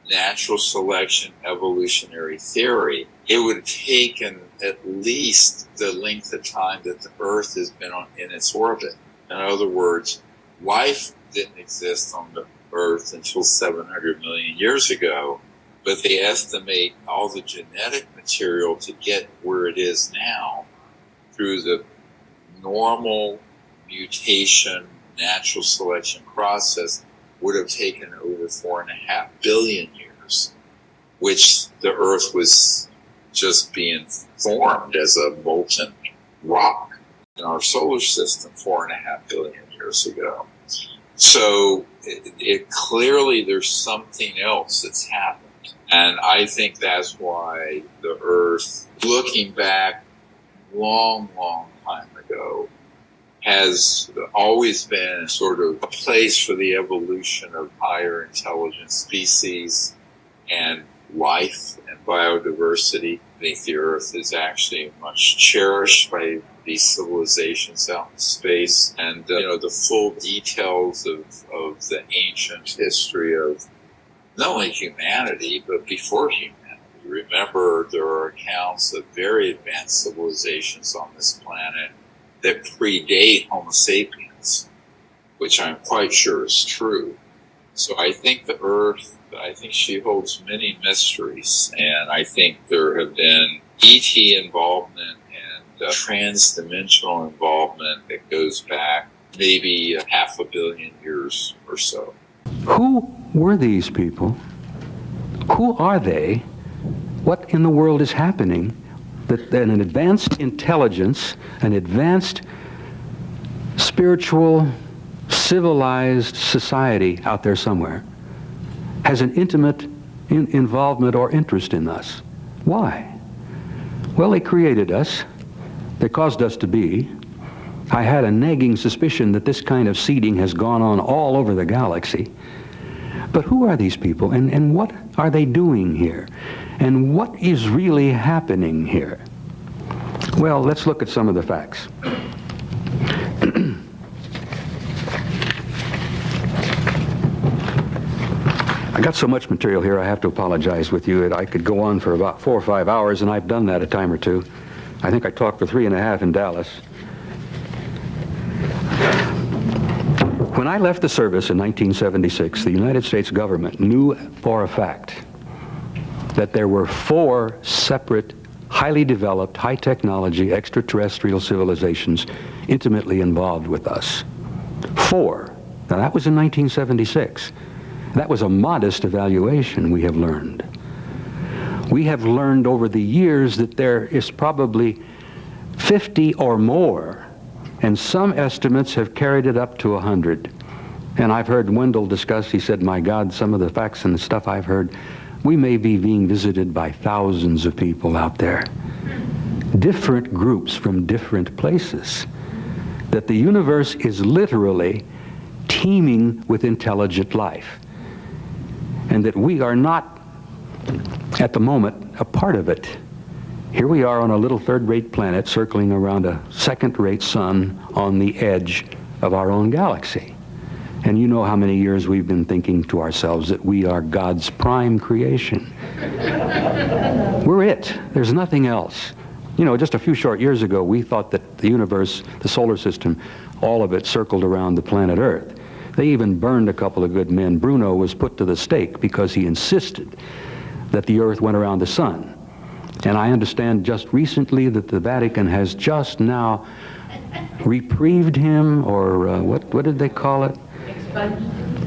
Speaker 3: natural selection, evolutionary theory, it would have taken at least the length of time that the Earth has been in its orbit. In other words, life didn't exist on the Earth until 700 million years ago, but they estimate all the genetic material to get where it is now through the normal mutation, natural selection process would have taken over 4.5 billion years, which the Earth was just being formed as a molten rock in our solar system 4.5 billion years ago. So it clearly there's something else that's happened. And I think that's why the Earth, looking back long time ago, has always been sort of a place for the evolution of higher intelligence species and life and biodiversity. I think the Earth is actually much cherished by these civilizations out in space. And, the full details of the ancient history of not only humanity, but before humanity. Remember, there are accounts of very advanced civilizations on this planet that predate Homo sapiens, which I'm quite sure is true. So I think the Earth, she holds many mysteries, and I think there have been ET involvement and trans-dimensional involvement that goes back maybe 500 million years or so.
Speaker 1: Who were these people? Who are they? What in the world is happening that an advanced intelligence, an advanced spiritual, civilized society out there somewhere has an intimate involvement or interest in us? Why? Well, they created us. They caused us to be. I had a nagging suspicion that this kind of seeding has gone on all over the galaxy. But who are these people, and what are they doing here? And what is really happening here? Well, let's look at some of the facts. I got so much material here, I have to apologize with you. I could go on for about 4 or 5 hours, and I've done that a time or two. I think I talked for 3.5 in Dallas. When I left the service in 1976, the United States government knew for a fact that there were 4 separate, highly developed, high-technology extraterrestrial civilizations intimately involved with us. 4. Now, that was in 1976. That was a modest evaluation, we have learned. We have learned over the years that there is probably 50 or more, and some estimates have carried it up to 100. And I've heard Wendell discuss, he said, my God, some of the facts and the stuff I've heard, we may be being visited by thousands of people out there. Different groups from different places. That the universe is literally teeming with intelligent life. And that we are not, at the moment, a part of it. Here we are on a little third-rate planet circling around a second-rate sun on the edge of our own galaxy. And you know how many years we've been thinking to ourselves that we are God's prime creation. We're it. There's nothing else. You know, just a few short years ago, we thought that the universe, the solar system, all of it circled around the planet Earth. They even burned a couple of good men. Bruno was put to the stake because he insisted that the Earth went around the sun. And I understand just recently that the Vatican has just now reprieved him, or what did they call it?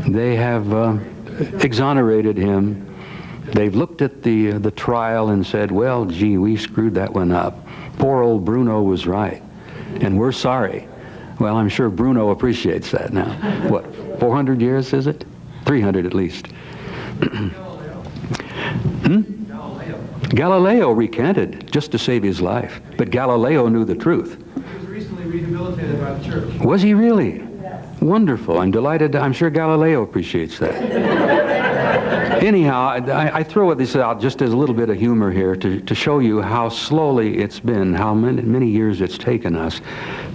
Speaker 1: They have exonerated him. They've looked at the trial and said, well, gee, we screwed that one up. Poor old Bruno was right, and we're sorry. Well, I'm sure Bruno appreciates that now. What, 400 years, is it? 300 at least. Galileo recanted just to save his life, but Galileo knew the truth.
Speaker 5: He was recently rehabilitated by the church.
Speaker 1: Was he really? Yes. Wonderful. I'm delighted. I'm sure Galileo appreciates that. Anyhow, I throw this out just as a little bit of humor here to show you how slowly it's been, how many years it's taken us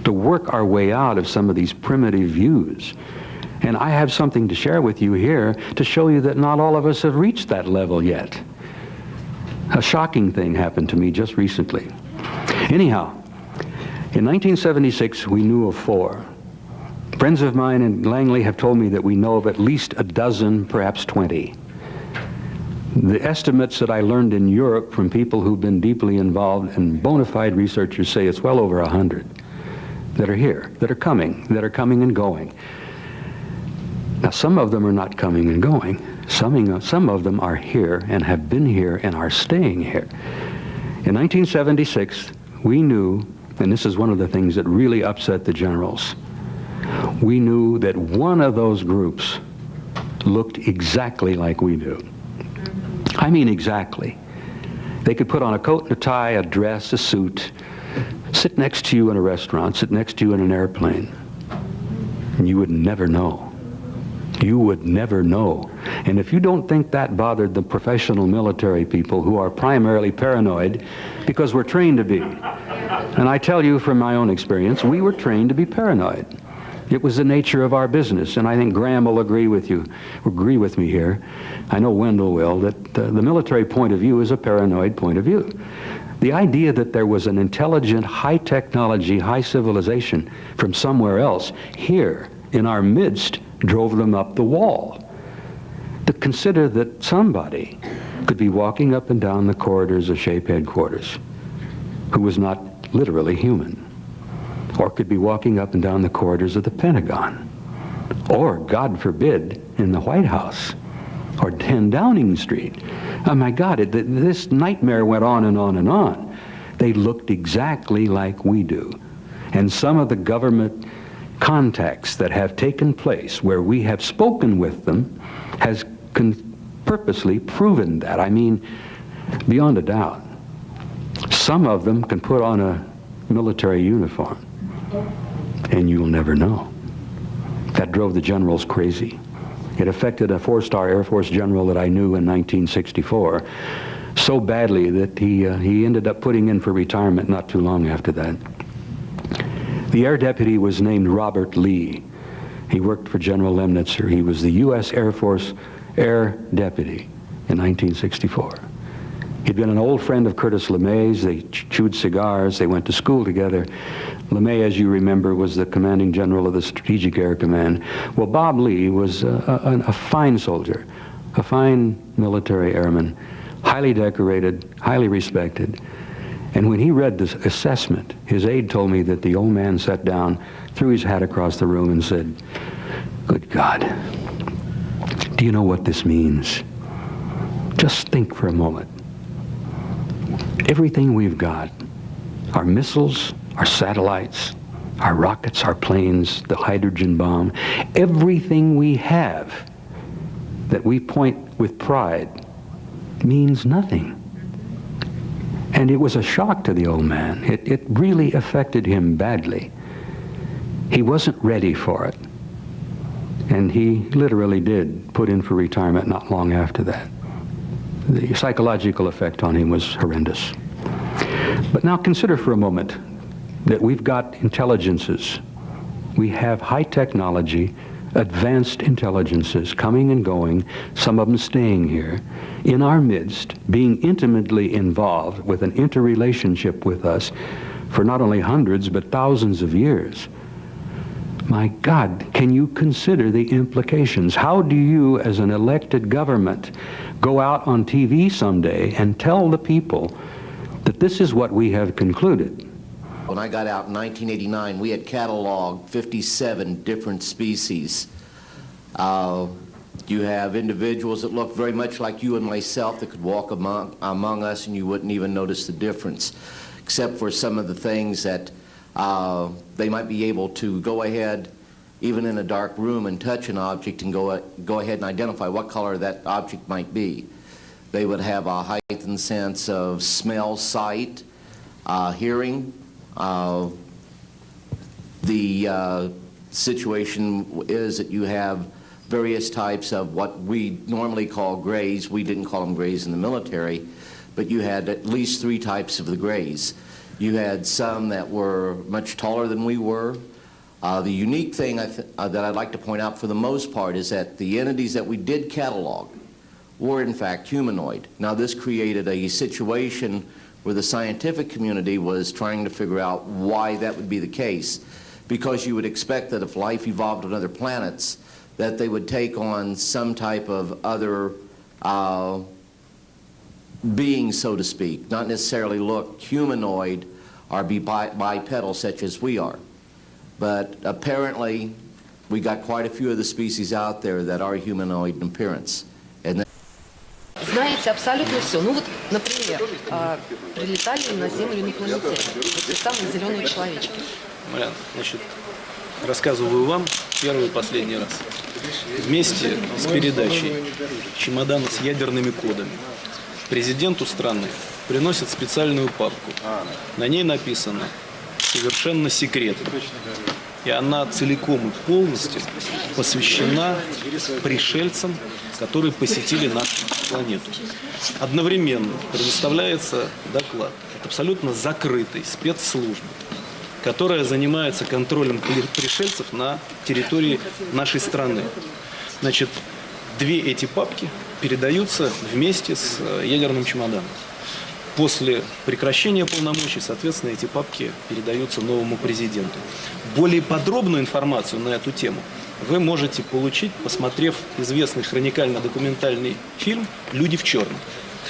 Speaker 1: to work our way out of some of these primitive views. And I have something to share with you here to show you that not all of us have reached that level yet. A shocking thing happened to me just recently. Anyhow, in 1976, we knew of 4. Friends of mine in Langley have told me that we know of at least a dozen, perhaps 20. The estimates that I learned in Europe from people who've been deeply involved and bona fide researchers say it's well over 100 that are here, that are coming and going. Now, some of them are not coming and going. Some of them are here and have been here and are staying here. In 1976, we knew, and this is one of the things that really upset the generals, we knew that one of those groups looked exactly like we do. I mean exactly. They could put on a coat and a tie, a dress, a suit, sit next to you in a restaurant, sit next to you in an airplane, and you would never know. You would never know. And if you don't think that bothered the professional military people who are primarily paranoid, because we're trained to be. And I tell you from my own experience, we were trained to be paranoid. It was the nature of our business, and I think Graham will agree with me here. I know Wendell will, that the military point of view is a paranoid point of view. The idea that there was an intelligent, high technology, high civilization from somewhere else here in our midst drove them up the wall. To consider that somebody could be walking up and down the corridors of SHAPE headquarters who was not literally human, or could be walking up and down the corridors of the Pentagon, or, God forbid, in the White House, or 10 Downing Street. Oh my God, this nightmare went on and on and on. They looked exactly like we do. And some of the government contacts that have taken place where we have spoken with them has purposely proven that. I mean, beyond a doubt. Some of them can put on a military uniform, and you'll never know. That drove the generals crazy. It affected a 4-star Air Force general that I knew in 1964 so badly that he ended up putting in for retirement not too long after that. The air deputy was named Robert Lee. He worked for General Lemnitzer. He was the U.S. Air Force Air Deputy in 1964. He'd been an old friend of Curtis LeMay's. They chewed cigars. They went to school together. LeMay, as you remember, was the commanding general of the Strategic Air Command. Well, Bob Lee was a fine soldier, a fine military airman, highly decorated, highly respected. And when he read this assessment, his aide told me that the old man sat down, threw his hat across the room and said, "Good God, do you know what this means? Just think for a moment. Everything we've got, our missiles, our satellites, our rockets, our planes, the hydrogen bomb, everything we have that we point with pride means nothing." And it was a shock to the old man. It really affected him badly. He wasn't ready for it. And he literally did put in for retirement not long after that. The psychological effect on him was horrendous. But now consider for a moment that we've got intelligences. We have high technology, advanced intelligences coming and going, some of them staying here, in our midst, being intimately involved with an interrelationship with us for not only hundreds but thousands of years. My God, can you consider the implications? How do you, as an elected government, go out on TV someday and tell the people that this is what we have concluded?
Speaker 6: When I got out in 1989, we had cataloged 57 different species. You have individuals that look very much like you and myself that could walk among us and you wouldn't even notice the difference, except for some of the things that they might be able to go ahead, even in a dark room, and touch an object and go ahead and identify what color that object might be. They would have a heightened sense of smell, sight, hearing. The situation is that you have various types of what we normally call grays. We didn't call them grays in the military, but you had at least 3 types of the grays. You had some that were much taller than we were. The unique thing that I'd like to point out for the most part is that the entities that we did catalog were in fact humanoid. Now this created a situation where the scientific community was trying to figure out why that would be the case, because you would expect that if life evolved on other planets, that they would take on some type of other being, so to speak, not necessarily look humanoid or be bipedal such as we are. But apparently we got quite a few of the species out there that are humanoid in appearance. And
Speaker 7: Знаете абсолютно все. Ну вот, например, прилетали на Землю инопланетяне. Вот те самые зеленые человечки.
Speaker 8: Значит, рассказываю вам первый и последний раз. Вместе с передачей чемодана с ядерными кодами президенту страны приносят специальную папку. На ней написано «Совершенно секретно». И она целиком и полностью посвящена пришельцам, которые посетили нашу планету. Одновременно предоставляется доклад от абсолютно закрытой спецслужбы, которая занимается контролем пришельцев на территории нашей страны. Значит, 2 эти папки передаются вместе с ядерным чемоданом. После прекращения полномочий, соответственно, эти папки передаются новому президенту. Более подробную информацию на эту тему вы можете получить, посмотрев известный хроникально-документальный фильм «Люди в черном».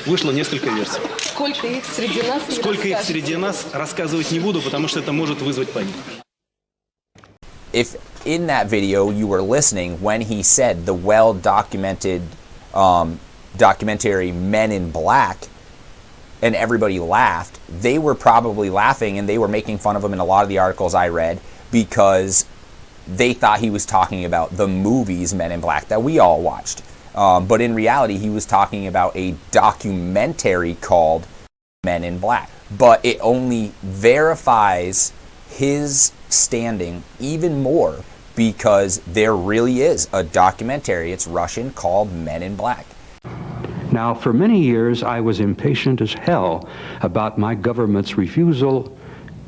Speaker 8: Вышло несколько версий.
Speaker 7: Сколько их среди нас?
Speaker 8: Сколько их среди нас, рассказывать не буду, потому что это может вызвать панику.
Speaker 9: If in that video you were listening when he said the well-documented documentary Men in Black, and everybody laughed, they were probably laughing and they were making fun of him in a lot of the articles I read because they thought he was talking about the movies Men in Black that we all watched. But in reality, he was talking about a documentary called Men in Black. But it only verifies his standing even more because there really is a documentary, it's Russian, called Men in Black.
Speaker 1: Now, for many years, I was impatient as hell about my government's refusal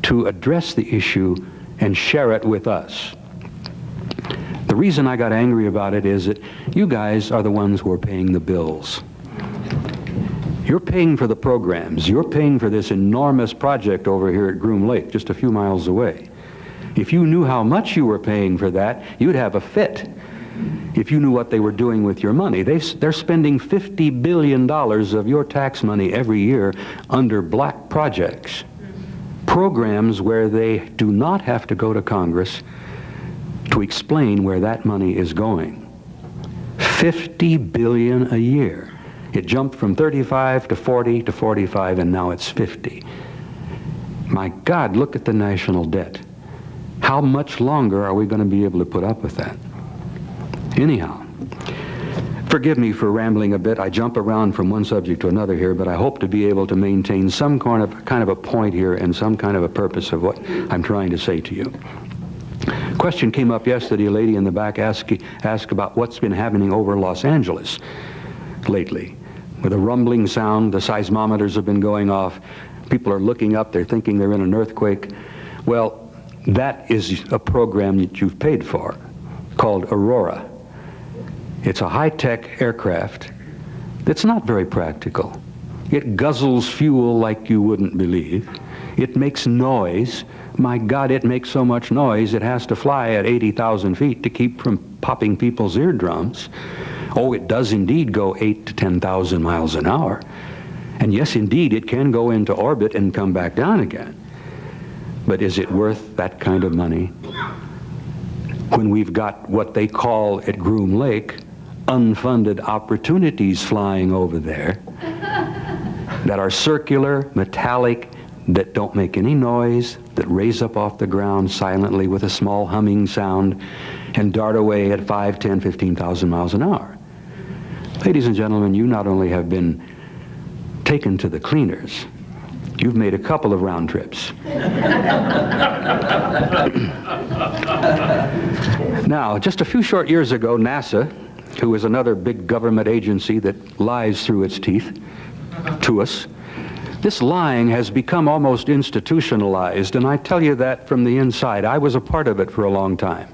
Speaker 1: to address the issue and share it with us. The reason I got angry about it is that you guys are the ones who are paying the bills. You're paying for the programs. You're paying for this enormous project over here at Groom Lake, just a few miles away. If you knew how much you were paying for that, you'd have a fit. If you knew what they were doing with your money. They're spending $50 billion of your tax money every year under black projects. Programs where they do not have to go to Congress to explain where that money is going. $50 billion a year. It jumped from 35 to 40 to 45, and now it's 50. My God, look at the national debt. How much longer are we going to be able to put up with that? Anyhow, forgive me for rambling a bit. I jump around from one subject to another here, but I hope to be able to maintain some kind of a point here and some kind of a purpose of what I'm trying to say to you. Question came up yesterday. A lady in the back asked about what's been happening over Los Angeles lately. With a rumbling sound, the seismometers have been going off. People are looking up. They're thinking they're in an earthquake. Well, that is a program that you've paid for, called Aurora. It's a high-tech aircraft that's not very practical. It guzzles fuel like you wouldn't believe. It makes noise. My God, it makes so much noise, it has to fly at 80,000 feet to keep from popping people's eardrums. Oh, it does indeed go 8,000 to 10,000 miles an hour. And yes, indeed, it can go into orbit and come back down again. But is it worth that kind of money when we've got what they call at Groom Lake unfunded opportunities flying over there that are circular, metallic, that don't make any noise, that raise up off the ground silently with a small humming sound and dart away at 5, 10, 15,000 miles an hour? Ladies and gentlemen, you not only have been taken to the cleaners, you've made a couple of round trips. Now, just a few short years ago, NASA, who is another big government agency that lies through its teeth to us, this lying has become almost institutionalized, and I tell you that from the inside. I was a part of it for a long time.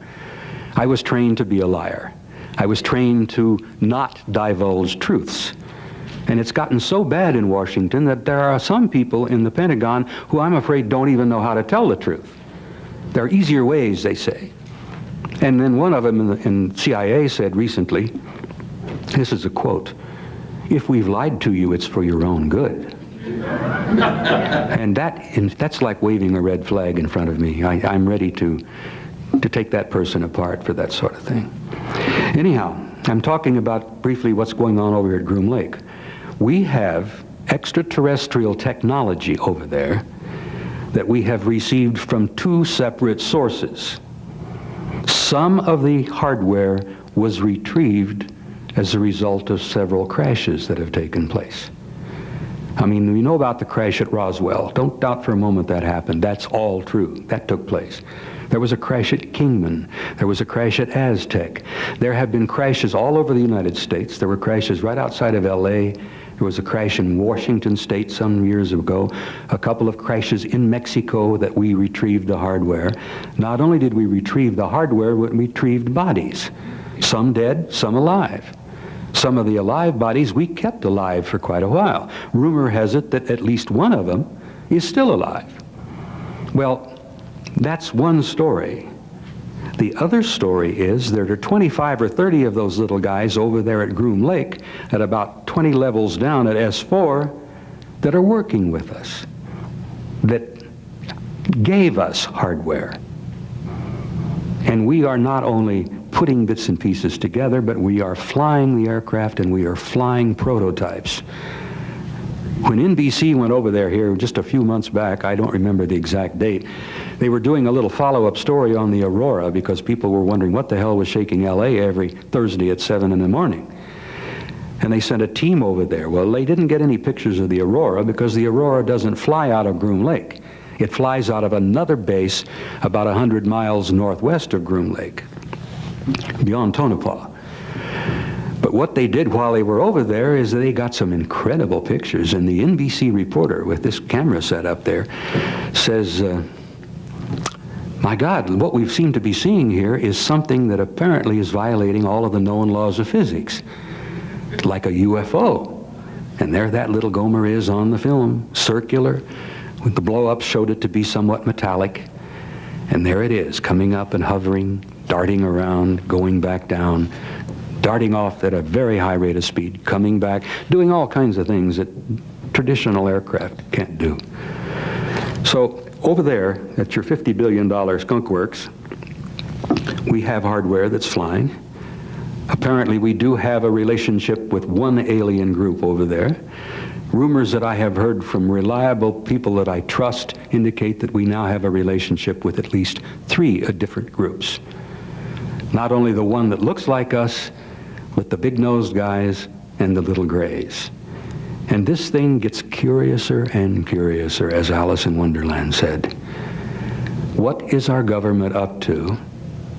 Speaker 1: I was trained to be a liar. I was trained to not divulge truths. And it's gotten so bad in Washington that there are some people in the Pentagon who I'm afraid don't even know how to tell the truth. There are easier ways, they say. And then one of them in CIA said recently, this is a quote, "If we've lied to you, it's for your own good." And that's like waving a red flag in front of me. I'm ready to take that person apart for that sort of thing. Anyhow, I'm talking about briefly what's going on over here at Groom Lake. We have extraterrestrial technology over there that we have received from two separate sources. Some of the hardware was retrieved as a result of several crashes that have taken place. I mean, we know about the crash at Roswell. Don't doubt for a moment that happened. That's all true. That took place. There was a crash at Kingman. There was a crash at Aztec. There have been crashes all over the United States. There were crashes right outside of LA. There was a crash in Washington State some years ago. A couple of crashes in Mexico that we retrieved the hardware. Not only did we retrieve the hardware, but we retrieved bodies. Some dead, some alive. Some of the alive bodies we kept alive for quite a while. Rumor has it that at least one of them is still alive. Well, that's one story. The other story is there are 25 or 30 of those little guys over there at Groom Lake at about 20 levels down at S4 that are working with us, that gave us hardware. And we are not only putting bits and pieces together, but we are flying the aircraft and we are flying prototypes. When NBC went over there here just a few months back, I don't remember the exact date, they were doing a little follow-up story on the Aurora because people were wondering what the hell was shaking LA every Thursday at 7 in the morning. And they sent a team over there. Well, they didn't get any pictures of the Aurora because the Aurora doesn't fly out of Groom Lake. It flies out of another base about 100 miles northwest of Groom Lake, beyond Tonopah. But what they did while they were over there is they got some incredible pictures, and the NBC reporter with this camera set up there says, my God, what we seem to be seeing here is something that apparently is violating all of the known laws of physics, like a UFO. And there that little Gomer is on the film, circular. The blow-up showed it to be somewhat metallic. And there it is, coming up and hovering, darting around, going back down, darting off at a very high rate of speed, coming back, doing all kinds of things that traditional aircraft can't do. So over there at your $50 billion skunk works, we have hardware that's flying. Apparently we do have a relationship with one alien group over there. Rumors that I have heard from reliable people that I trust indicate that we now have a relationship with at least 3 different groups. Not only the one that looks like us, but the big-nosed guys and the little grays. And this thing gets curiouser and curiouser, as Alice in Wonderland said. What is our government up to?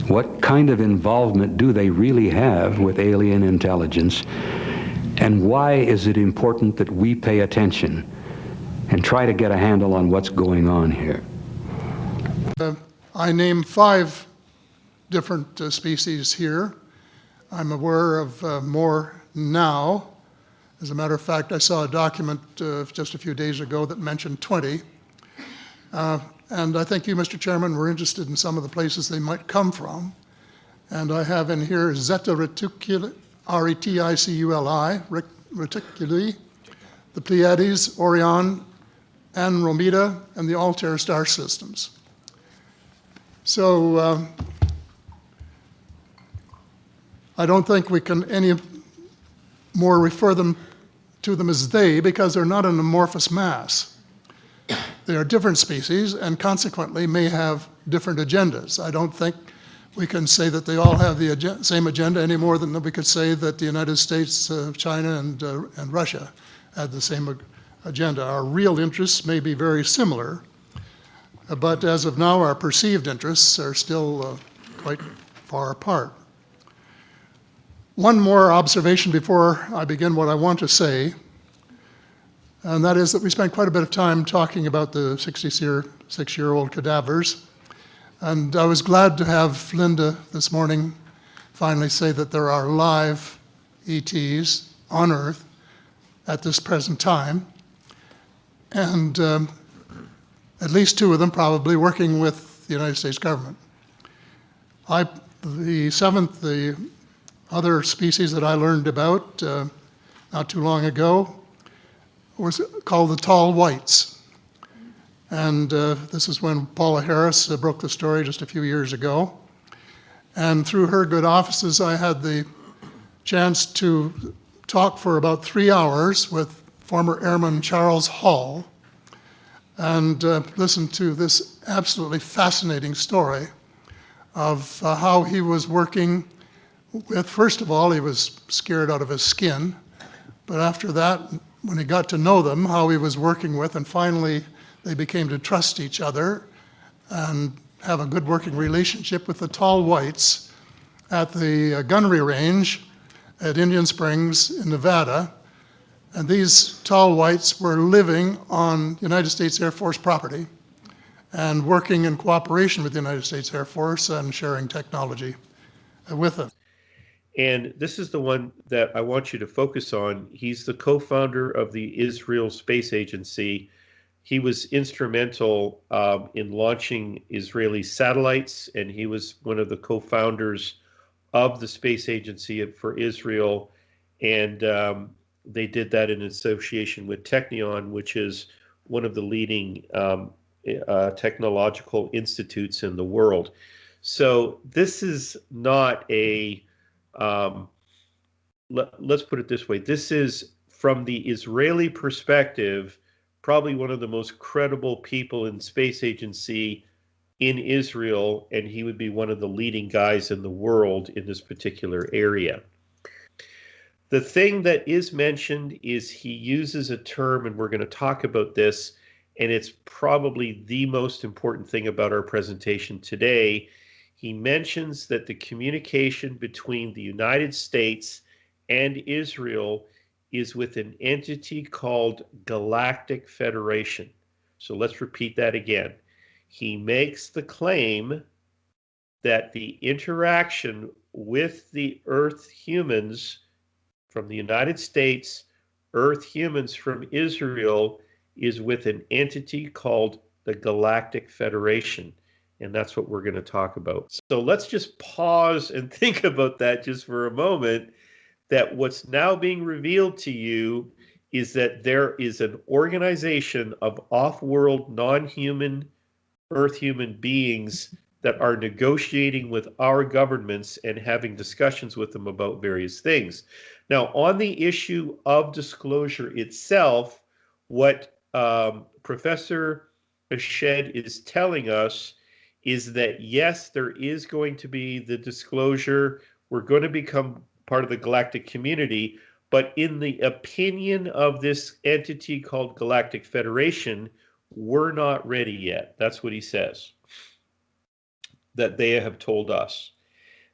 Speaker 1: What kind of involvement do they really have with alien intelligence? And why is it important that we pay attention and try to get a handle on what's going on here?
Speaker 2: I named 5 different species here. I'm aware of more now. As a matter of fact, I saw a document just a few days ago that mentioned 20. And I think you, Mr. Chairman, were interested in some of the places they might come from. And I have in here Zeta Reticuli, R-E-T-I-C-U-L-I, Reticuli, the Pleiades, Orion, Andromeda, and the Altair star systems. So I don't think we can any more refer to them as they, because they're not an amorphous mass. They are different species and consequently may have different agendas. I don't think we can say that they all have the same agenda any more than we could say that the United States, China, and Russia had the same agenda. Our real interests may be very similar, but as of now, our perceived interests are still quite far apart. One more observation before I begin what I want to say, and that is that we spent quite a bit of time talking about the 66-year-old cadavers. And I was glad to have Linda this morning finally say that there are live ETs on Earth at this present time, and at least 2 of them probably working with the United States government. The other species that I learned about not too long ago was called the tall whites. And this is when Paula Harris broke the story just a few years ago. And through her good offices, I had the chance to talk for about 3 hours with former Airman Charles Hall and listen to this absolutely fascinating story of how he was working with, first of all, he was scared out of his skin, but after that, when he got to know them, how he was working with, and finally they became to trust each other and have a good working relationship with the tall whites at the gunnery range at Indian Springs in Nevada. And these tall whites were living on United States Air Force property and working in cooperation with the United States Air Force and sharing technology with them.
Speaker 10: And this is the one that I want you to focus on. He's the co-founder of the Israel Space Agency. He was instrumental in launching Israeli satellites, and he was one of the co-founders of the Space Agency for Israel. And they did that in association with Technion, which is one of the leading technological institutes in the world. So this is not a, let's put it this way. This is, from the Israeli perspective, probably one of the most credible people in space agency in Israel, and he would be one of the leading guys in the world in this particular area. The thing that is mentioned is he uses a term, and we're going to talk about this, and it's probably the most important thing about our presentation today. He mentions that the communication between the United States and Israel is with an entity called Galactic Federation. So let's repeat that again. He makes the claim that the interaction with the Earth humans from the United States, Earth humans from Israel, is with an entity called the Galactic Federation. And that's what we're going to talk about. So let's just pause and think about that just for a moment, that what's now being revealed to you is that there is an organization of off-world, non-human, Earth human beings that are negotiating with our governments and having discussions with them about various things. Now, on the issue of disclosure itself, what Professor Ashed is telling us is that, yes, there is going to be the disclosure. We're going to become part of the galactic community, but in the opinion of this entity called Galactic Federation, we're not ready yet. That's what he says, that they have told us.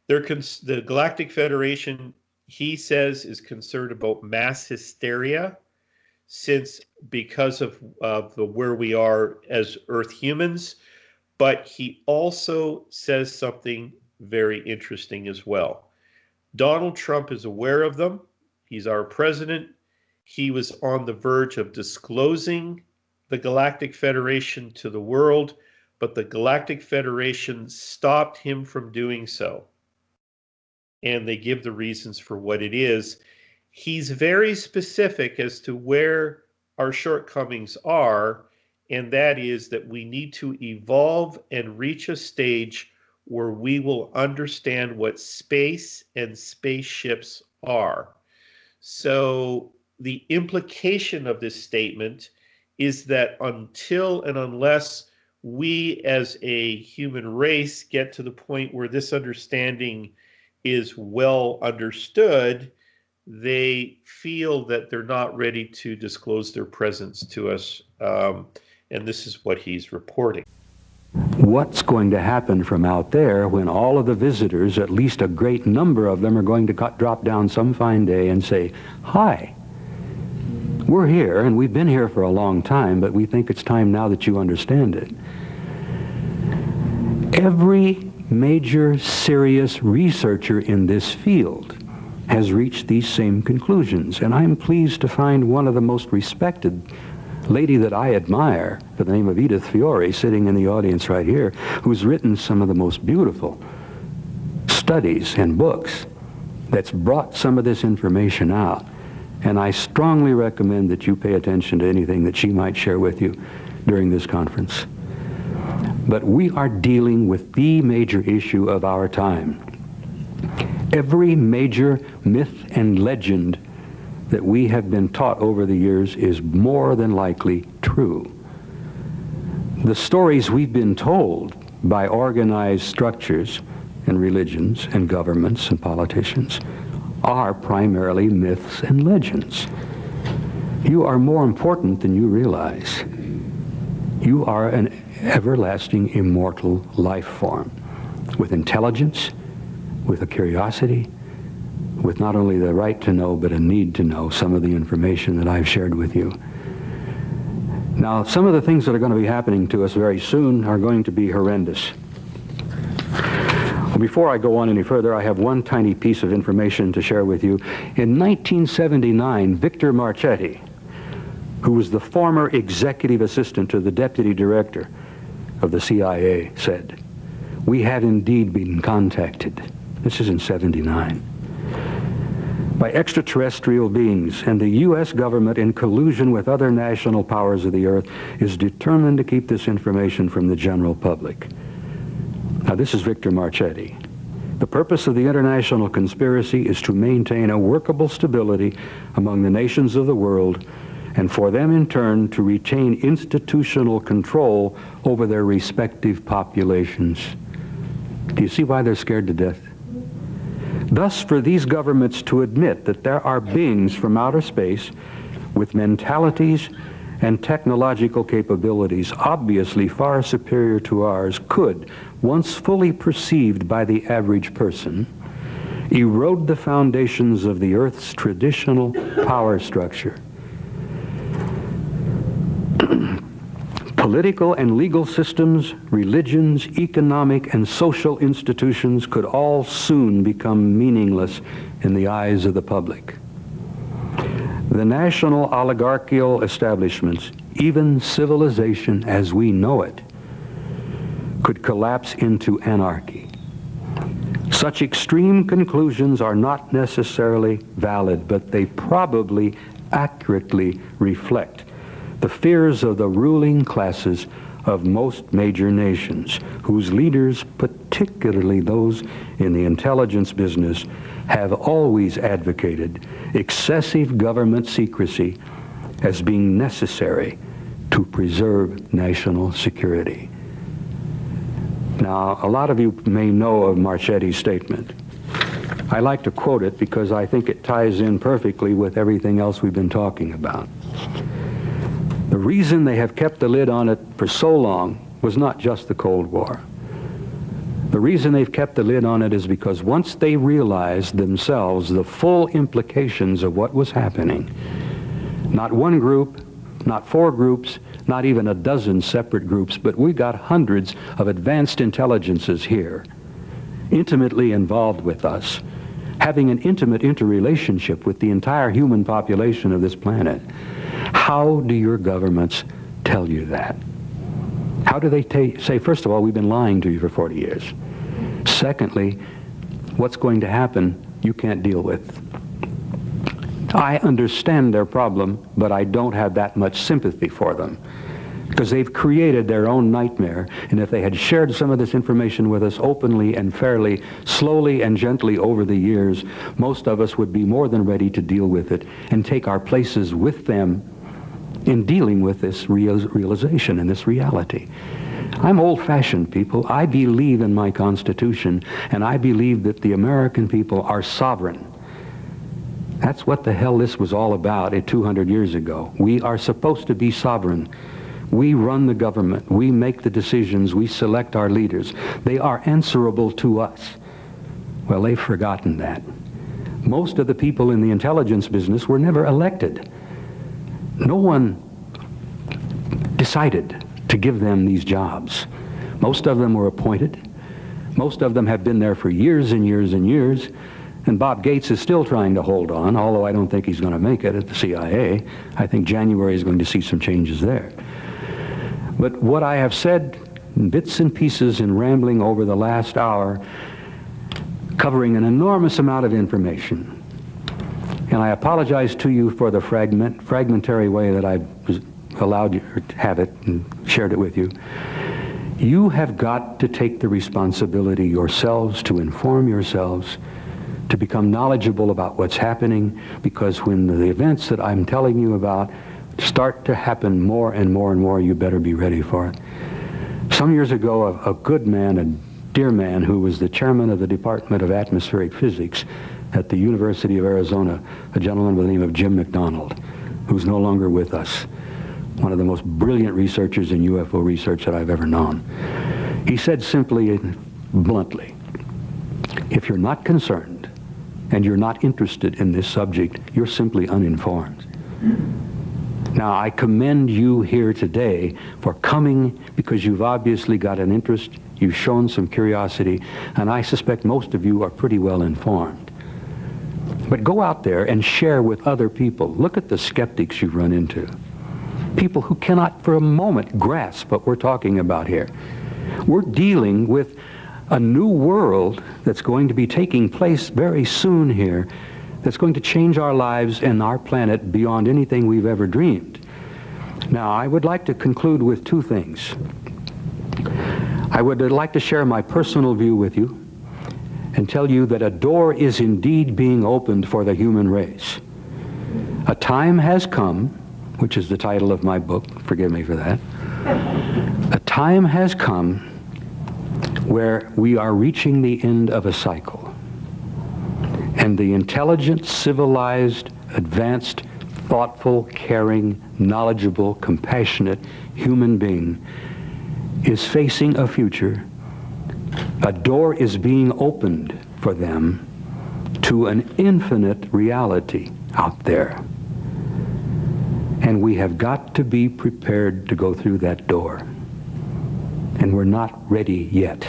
Speaker 10: The Galactic Federation, he says, is concerned about mass hysteria, because of where we are as Earth humans, but he also says something very interesting as well. Donald Trump is aware of them. He's our president. He was on the verge of disclosing the Galactic Federation to the world, but the Galactic Federation stopped him from doing so. And they give the reasons for what it is. He's very specific as to where our shortcomings are, and that is that we need to evolve and reach a stage where we will understand what space and spaceships are. So the implication of this statement is that until and unless we as a human race get to the point where this understanding is well understood, they feel that they're not ready to disclose their presence to us. And this is what he's reporting.
Speaker 1: What's going to happen from out there when all of the visitors, at least a great number of them, are going to drop down some fine day and say, "Hi, we're here, and we've been here for a long time, but we think it's time now that you understand it." Every major serious researcher in this field has reached these same conclusions, and I'm pleased to find one of the most respected lady that I admire, by the name of Edith Fiore, sitting in the audience right here, who's written some of the most beautiful studies and books that's brought some of this information out. And I strongly recommend that you pay attention to anything that she might share with you during this conference. But we are dealing with the major issue of our time. Every major myth and legend that we have been taught over the years is more than likely true. The stories we've been told by organized structures and religions and governments and politicians are primarily myths and legends. You are more important than you realize. You are an everlasting, immortal life form with intelligence, with a curiosity, with not only the right to know, but a need to know some of the information that I've shared with you. Now, some of the things that are going to be happening to us very soon are going to be horrendous. Before I go on any further, I have one tiny piece of information to share with you. In 1979, Victor Marchetti, who was the former executive assistant to the deputy director of the CIA, said, "We have indeed been contacted." This is in '79. "By extraterrestrial beings, and the U.S. government, in collusion with other national powers of the earth, is determined to keep this information from the general public." Now, this is Victor Marchetti. The purpose of the international conspiracy is to maintain a workable stability among the nations of the world, and for them in turn to retain institutional control over their respective populations. Do you see why they're scared to death? Thus, for these governments to admit that there are beings from outer space with mentalities and technological capabilities obviously far superior to ours could, once fully perceived by the average person, erode the foundations of the Earth's traditional power structure. Political and legal systems, religions, economic and social institutions could all soon become meaningless in the eyes of the public. The national oligarchical establishments, even civilization as we know it, could collapse into anarchy. Such extreme conclusions are not necessarily valid, but they probably accurately reflect the fears of the ruling classes of most major nations, whose leaders, particularly those in the intelligence business, have always advocated excessive government secrecy as being necessary to preserve national security. Now, a lot of you may know of Marchetti's statement. I like to quote it because I think it ties in perfectly with everything else we've been talking about. The reason they have kept the lid on it for so long was not just the Cold War. The reason they've kept the lid on it is because once they realized themselves the full implications of what was happening, not one group, not four groups, not even a dozen separate groups, but we got hundreds of advanced intelligences here, intimately involved with us, having an intimate interrelationship with the entire human population of this planet. How do your governments tell you that? How do they say, first of all, we've been lying to you for 40 years. Secondly, what's going to happen you can't deal with. I understand their problem, but I don't have that much sympathy for them, because they've created their own nightmare, and if they had shared some of this information with us openly and fairly, slowly and gently over the years, most of us would be more than ready to deal with it and take our places with them in dealing with this realization and this reality. I'm old-fashioned, people. I believe in my Constitution, and I believe that the American people are sovereign. That's what the hell this was all about 200 years ago. We are supposed to be sovereign. We run the government. We make the decisions. We select our leaders. They are answerable to us. Well, they've forgotten that. Most of the people in the intelligence business were never elected. No one decided to give them these jobs. Most of them were appointed. Most of them have been there for years and years and years. And Bob Gates is still trying to hold on, although I don't think he's going to make it at the CIA. I think January is going to see some changes there. But what I have said in bits and pieces in rambling over the last hour, covering an enormous amount of information, and I apologize to you for the fragmentary way that I allowed you to have it and shared it with you. You have got to take the responsibility yourselves to inform yourselves, to become knowledgeable about what's happening, because when the events that I'm telling you about start to happen more and more and more, you better be ready for it. Some years ago, a good man, a dear man, who was the chairman of the Department of Atmospheric Physics at the University of Arizona, a gentleman by the name of Jim McDonald, who's no longer with us, one of the most brilliant researchers in UFO research that I've ever known. He said simply and bluntly, if you're not concerned and you're not interested in this subject, you're simply uninformed. Now, I commend you here today for coming, because you've obviously got an interest, you've shown some curiosity, and I suspect most of you are pretty well informed. But go out there and share with other people. Look at the skeptics you run into. People who cannot for a moment grasp what we're talking about here. We're dealing with a new world that's going to be taking place very soon here, that's going to change our lives and our planet beyond anything we've ever dreamed. Now, I would like to conclude with two things. I would like to share my personal view with you and tell you that a door is indeed being opened for the human race. A time has come, which is the title of my book, forgive me for that. A time has come where we are reaching the end of a cycle. And the intelligent, civilized, advanced, thoughtful, caring, knowledgeable, compassionate human being is facing a future. A door is being opened for them to an infinite reality out there. And we have got to be prepared to go through that door. And we're not ready yet.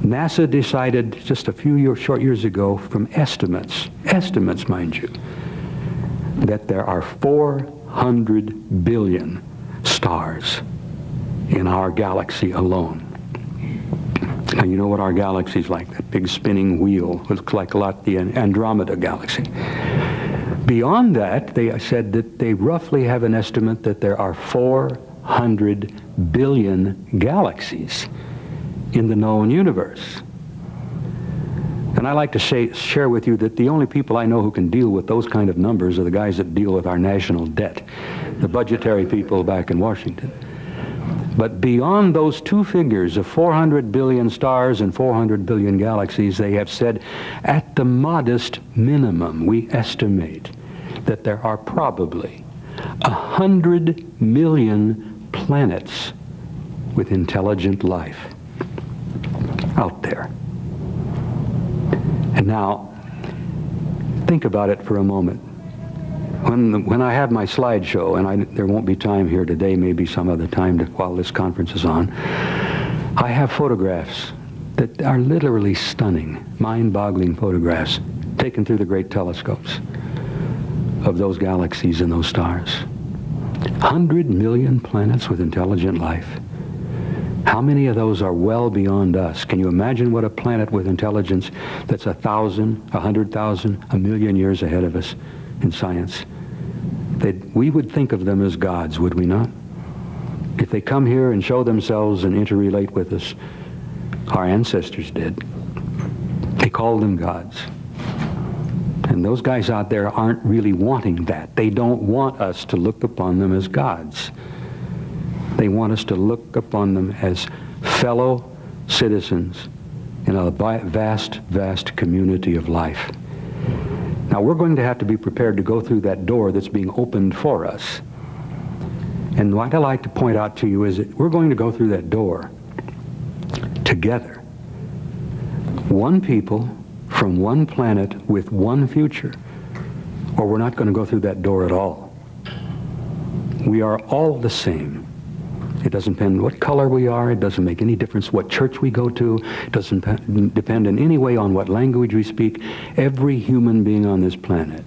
Speaker 1: NASA decided just a few short years ago from estimates mind you, that there are 400 billion stars in our galaxy alone. Now you know what our galaxy's like, that big spinning wheel. Looks like a lot the Andromeda galaxy. Beyond that, they said that they roughly have an estimate that there are 400 billion galaxies in the known universe. And I like to share with you that the only people I know who can deal with those kind of numbers are the guys that deal with our national debt, the budgetary people back in Washington. But beyond those two figures of 400 billion stars and 400 billion galaxies, they have said at the modest minimum, we estimate that there are probably 100 million planets with intelligent life out there. And now, think about it for a moment. When I have my slideshow, and there won't be time here today, maybe some other time while this conference is on, I have photographs that are literally stunning, mind-boggling photographs taken through the great telescopes of those galaxies and those stars. 100 million planets with intelligent life. How many of those are well beyond us? Can you imagine what a planet with intelligence that's 1,000, 100,000, 1,000,000 years ahead of us in science? We would think of them as gods, would we not? If they come here and show themselves and interrelate with us, our ancestors did. They called them gods. And those guys out there aren't really wanting that. They don't want us to look upon them as gods. They want us to look upon them as fellow citizens in a vast, vast community of life. Now we're going to have to be prepared to go through that door that's being opened for us. And what I'd like to point out to you is that we're going to go through that door together. One people from one planet with one future, or we're not going to go through that door at all. We are all the same. It doesn't depend what color we are. It doesn't make any difference what church we go to. It doesn't depend in any way on what language we speak. Every human being on this planet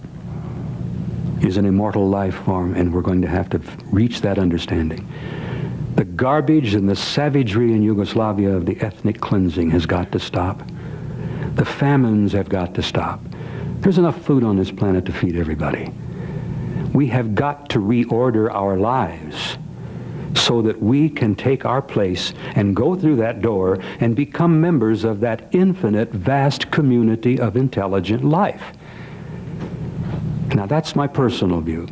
Speaker 1: is an immortal life form, and we're going to have to reach that understanding. The garbage and the savagery in Yugoslavia of the ethnic cleansing has got to stop. The famines have got to stop. There's enough food on this planet to feed everybody. We have got to reorder our lives so that we can take our place and go through that door and become members of that infinite, vast community of intelligent life. Now that's my personal view.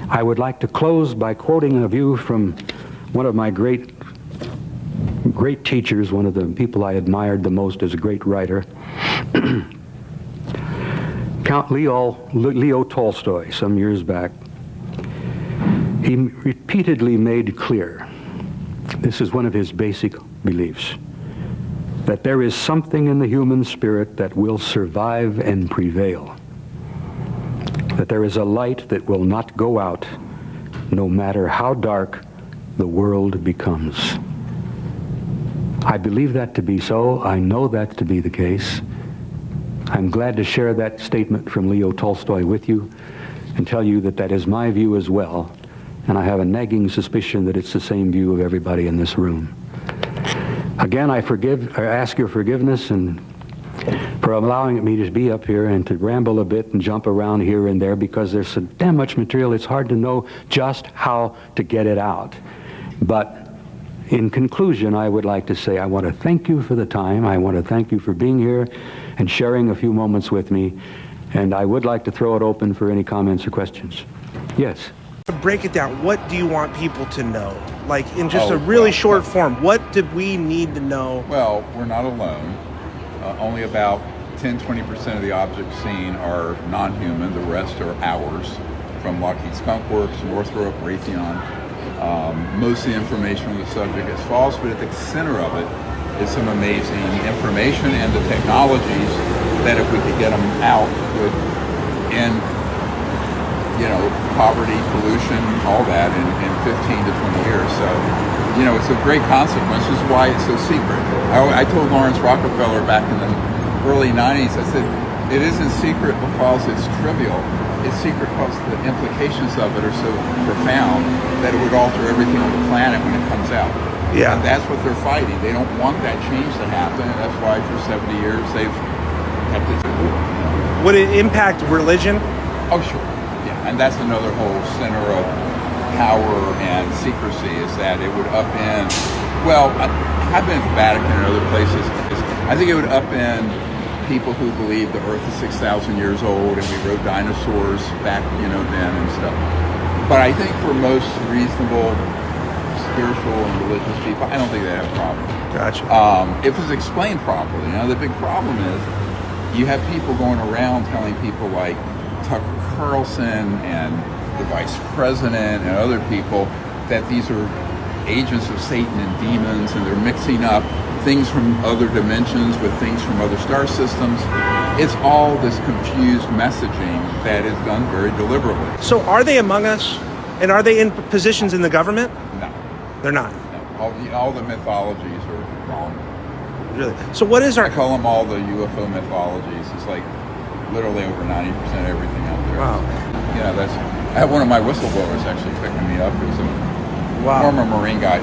Speaker 1: I would like to close by quoting a view from one of my great teachers, one of the people I admired the most as a great writer, Count Leo Tolstoy, some years back. He repeatedly made clear, this is one of his basic beliefs, that there is something in the human spirit that will survive and prevail, that there is a light that will not go out no matter how dark the world becomes. I believe that to be so. I know that to be the case. I'm glad to share that statement from Leo Tolstoy with you and tell you that that is my view as well. And I have a nagging suspicion that it's the same view of everybody in this room. Again, I ask your forgiveness and for allowing me to be up here and to ramble a bit and jump around here and there, because there's so damn much material, it's hard to know just how to get it out. But In conclusion, I would like to say I want to thank you for the time. I want to thank you for being here and sharing a few moments with me. And I would like to throw it open for any comments or questions. Yes.
Speaker 11: Break it down. What do you want people to know? Like in just a really short form, what did we need to know?
Speaker 12: Well, we're not alone. Only about 10-20% of the objects seen are non-human. The rest are ours, from Lockheed Skunk Works, Northrop, Raytheon. Most of the information on the subject is false, but at the center of it is some amazing information and the technologies that, if we could get them out, would end, poverty, pollution, all that in 15 to 20 years. So, it's a great consequence. This is why it's so secret. I told Lawrence Rockefeller back in the early 90s, I said, it isn't secret because it's trivial. It's secret because the implications of it are so profound that it would alter everything on the planet when it comes out.
Speaker 11: Yeah.
Speaker 12: And that's what they're fighting. They don't want that change to happen, and that's why for 70 years they've kept it secret.
Speaker 11: Would it impact religion?
Speaker 12: Oh, sure. Yeah, and that's another whole center of power and secrecy, is that it would upend, I've been at the Vatican and other places. I think it would upend people who believe the Earth is 6,000 years old and we rode dinosaurs back, then and stuff. But I think for most reasonable spiritual and religious people, I don't think they have a problem.
Speaker 11: Gotcha.
Speaker 12: If it's explained properly. The big problem is you have people going around telling people like Tucker Carlson and the vice president and other people that these are agents of Satan and demons, and they're mixing up things from other dimensions with things from other star systems. It's all this confused messaging that is done very deliberately.
Speaker 11: So are they among us? And are they in positions in the government?
Speaker 12: No.
Speaker 11: They're not?
Speaker 12: No. All the mythologies are wrong.
Speaker 11: Really? So what is
Speaker 12: I call them all the UFO mythologies. It's like literally over 90% of everything out there.
Speaker 11: Wow.
Speaker 12: I had one of my whistleblowers actually picking me up. It was a former Marine guy.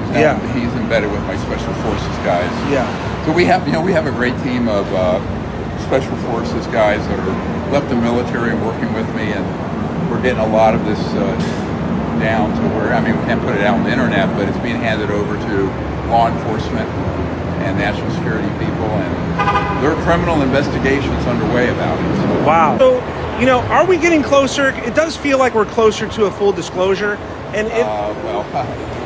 Speaker 12: He's embedded with my Special Forces guys.
Speaker 11: Yeah.
Speaker 12: So we have a great team of Special Forces guys that are left the military and working with me, and we're getting a lot of this down to where, we can't put it out on the internet, but it's being handed over to law enforcement and national security people, and there are criminal investigations underway about it. So.
Speaker 11: Wow. So, are we getting closer? It does feel like we're closer to a full disclosure. And if
Speaker 12: it'll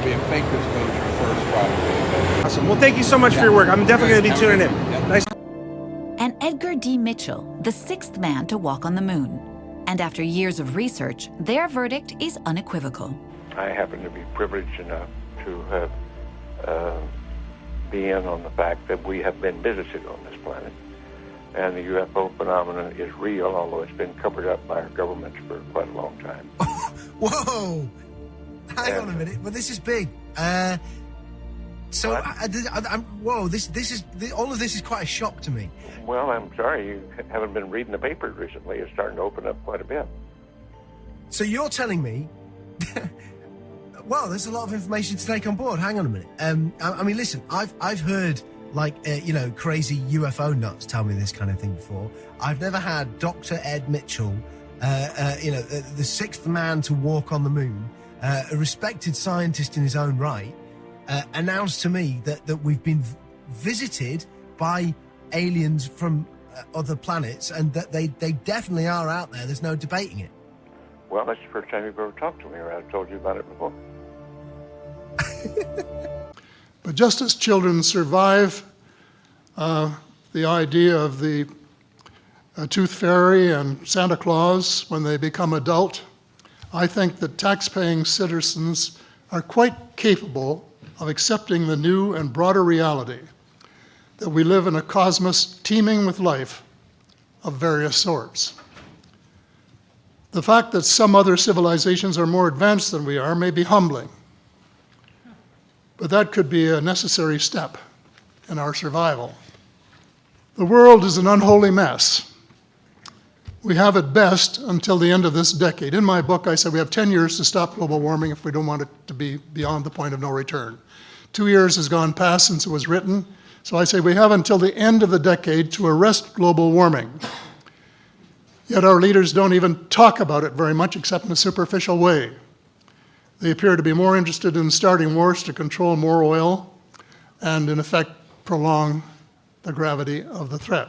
Speaker 12: be a fake disclosure first, probably.
Speaker 11: Awesome. Well, thank you so much for your work. I'm definitely going to be tuning in. Nice.
Speaker 13: And Edgar D. Mitchell, the sixth man to walk on the moon. And after years of research, their verdict is unequivocal.
Speaker 14: I happen to be privileged enough to have be in on the fact that we have been visited on this planet. And the UFO phenomenon is real, although it's been covered up by our governments for quite a long time.
Speaker 15: Whoa! Hang on a minute, but this is big. Whoa! All of this is quite a shock to me.
Speaker 14: Well, I'm sorry you haven't been reading the papers recently. It's starting to open up quite a bit.
Speaker 15: So you're telling me? Well, there's a lot of information to take on board. Hang on a minute. Listen, I've heard crazy UFO nuts tell me this kind of thing before. I've never had Dr. Ed Mitchell, the sixth man to walk on the moon, a respected scientist in his own right, announced to me that we've been visited by aliens from other planets, and that they definitely are out there. There's no debating it.
Speaker 14: Well, that's the first time you've ever talked to me, or I've told you about it before.
Speaker 2: But just as children survive the idea of the tooth fairy and Santa Claus when they become adult, I think that tax-paying citizens are quite capable of accepting the new and broader reality that we live in a cosmos teeming with life of various sorts. The fact that some other civilizations are more advanced than we are may be humbling, but that could be a necessary step in our survival. The world is an unholy mess. We have it best until the end of this decade. In my book, I said we have 10 years to stop global warming if we don't want it to be beyond the point of no return. 2 years has gone past since it was written, so I say we have until the end of the decade to arrest global warming. Yet our leaders don't even talk about it very much except in a superficial way. They appear to be more interested in starting wars to control more oil and, in effect, prolong the gravity of the threat.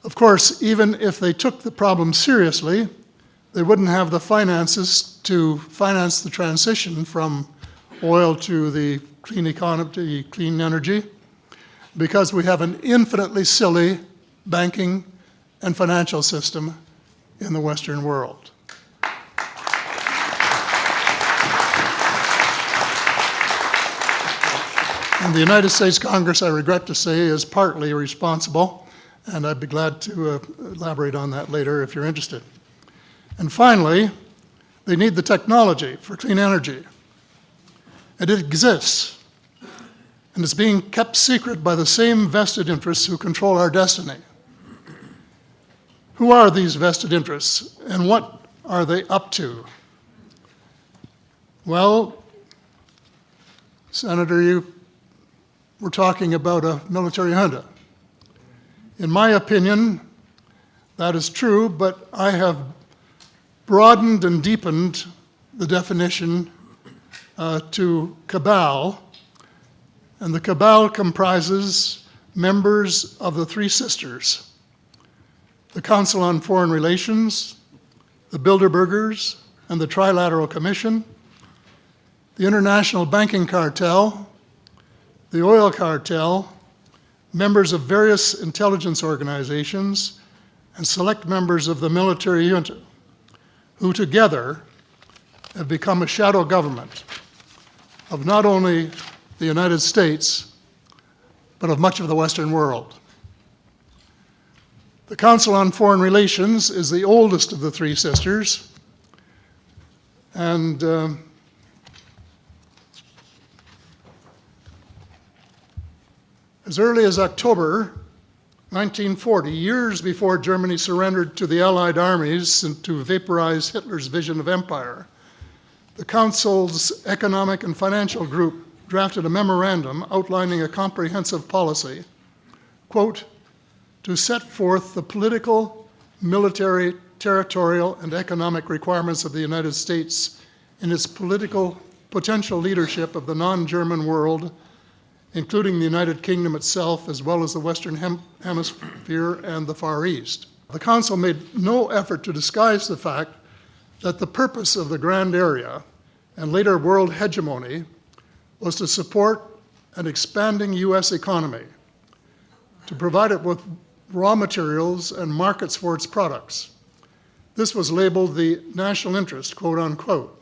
Speaker 2: Of course, even if they took the problem seriously, they wouldn't have the finances to finance the transition from oil to the clean economy, to clean energy, because we have an infinitely silly banking and financial system in the Western world. And the United States Congress, I regret to say, is partly responsible, and I'd be glad to elaborate on that later if you're interested. And finally, they need the technology for clean energy. And it exists, and it's being kept secret by the same vested interests who control our destiny. Who are these vested interests, and what are they up to? Well, Senator, you were talking about a military junta. In my opinion, that is true, but I have broadened and deepened the definition to cabal, and the cabal comprises members of the Three Sisters: the Council on Foreign Relations, the Bilderbergers, and the Trilateral Commission, the International Banking Cartel, the Oil Cartel, members of various intelligence organizations, and select members of the military junta, who together have become a shadow government of not only the United States, but of much of the Western world. The Council on Foreign Relations is the oldest of the Three Sisters, and as early as October 1940, years before Germany surrendered to the Allied armies and to vaporize Hitler's vision of empire, the Council's Economic and Financial Group drafted a memorandum outlining a comprehensive policy, quote, to set forth the political, military, territorial, and economic requirements of the United States in its political potential leadership of the non-German world, including the United Kingdom itself, as well as the Western Hemisphere and the Far East. The Council made no effort to disguise the fact that the purpose of the Grand Area and later world hegemony was to support an expanding U.S. economy, to provide it with raw materials and markets for its products. This was labeled the national interest, quote unquote.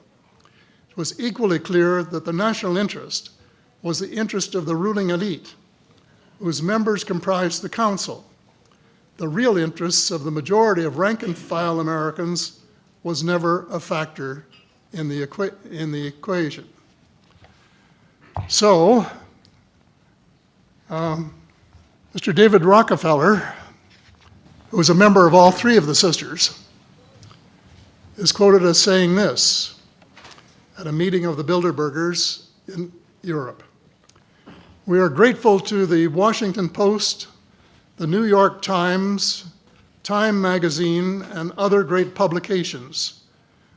Speaker 2: It was equally clear that the national interest was the interest of the ruling elite, whose members comprised the Council. The real interests of the majority of rank-and-file Americans was never a factor in the equation. So, Mr. David Rockefeller, who was a member of all three of the sisters, is quoted as saying this at a meeting of the Bilderbergers in Europe. We are grateful to the Washington Post, the New York Times, Time Magazine, and other great publications,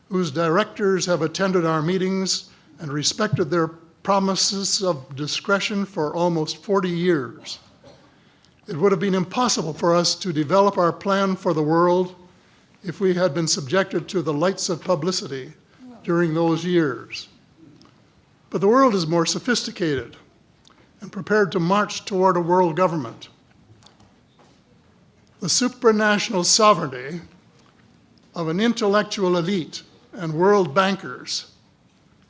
Speaker 2: whose directors have attended our meetings and respected their promises of discretion for almost 40 years. It would have been impossible for us to develop our plan for the world if we had been subjected to the lights of publicity during those years. But the world is more sophisticated and prepared to march toward a world government. The supranational sovereignty of an intellectual elite and world bankers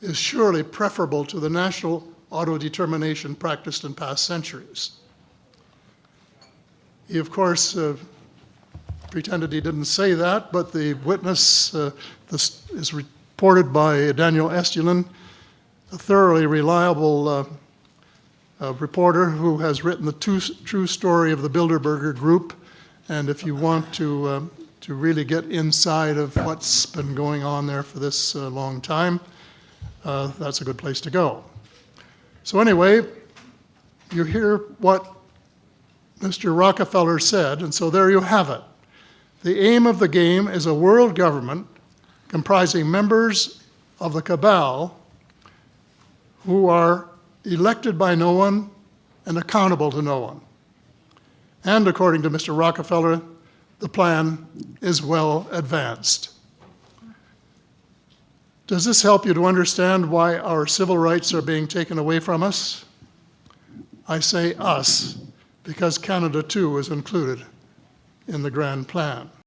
Speaker 2: is surely preferable to the national autodetermination practiced in past centuries. He, of course, pretended he didn't say that, but the witness this is reported by Daniel Estulin, a thoroughly reliable reporter who has written the true story of the Bilderberger Group. And if you want to really get inside of what's been going on there for this long time, that's a good place to go. So anyway, you hear what Mr. Rockefeller said, and so there you have it. The aim of the game is a world government comprising members of the cabal who are elected by no one and accountable to no one. And according to Mr. Rockefeller, the plan is well advanced. Does this help you to understand why our civil rights are being taken away from us? I say us, because Canada too is included in the grand plan.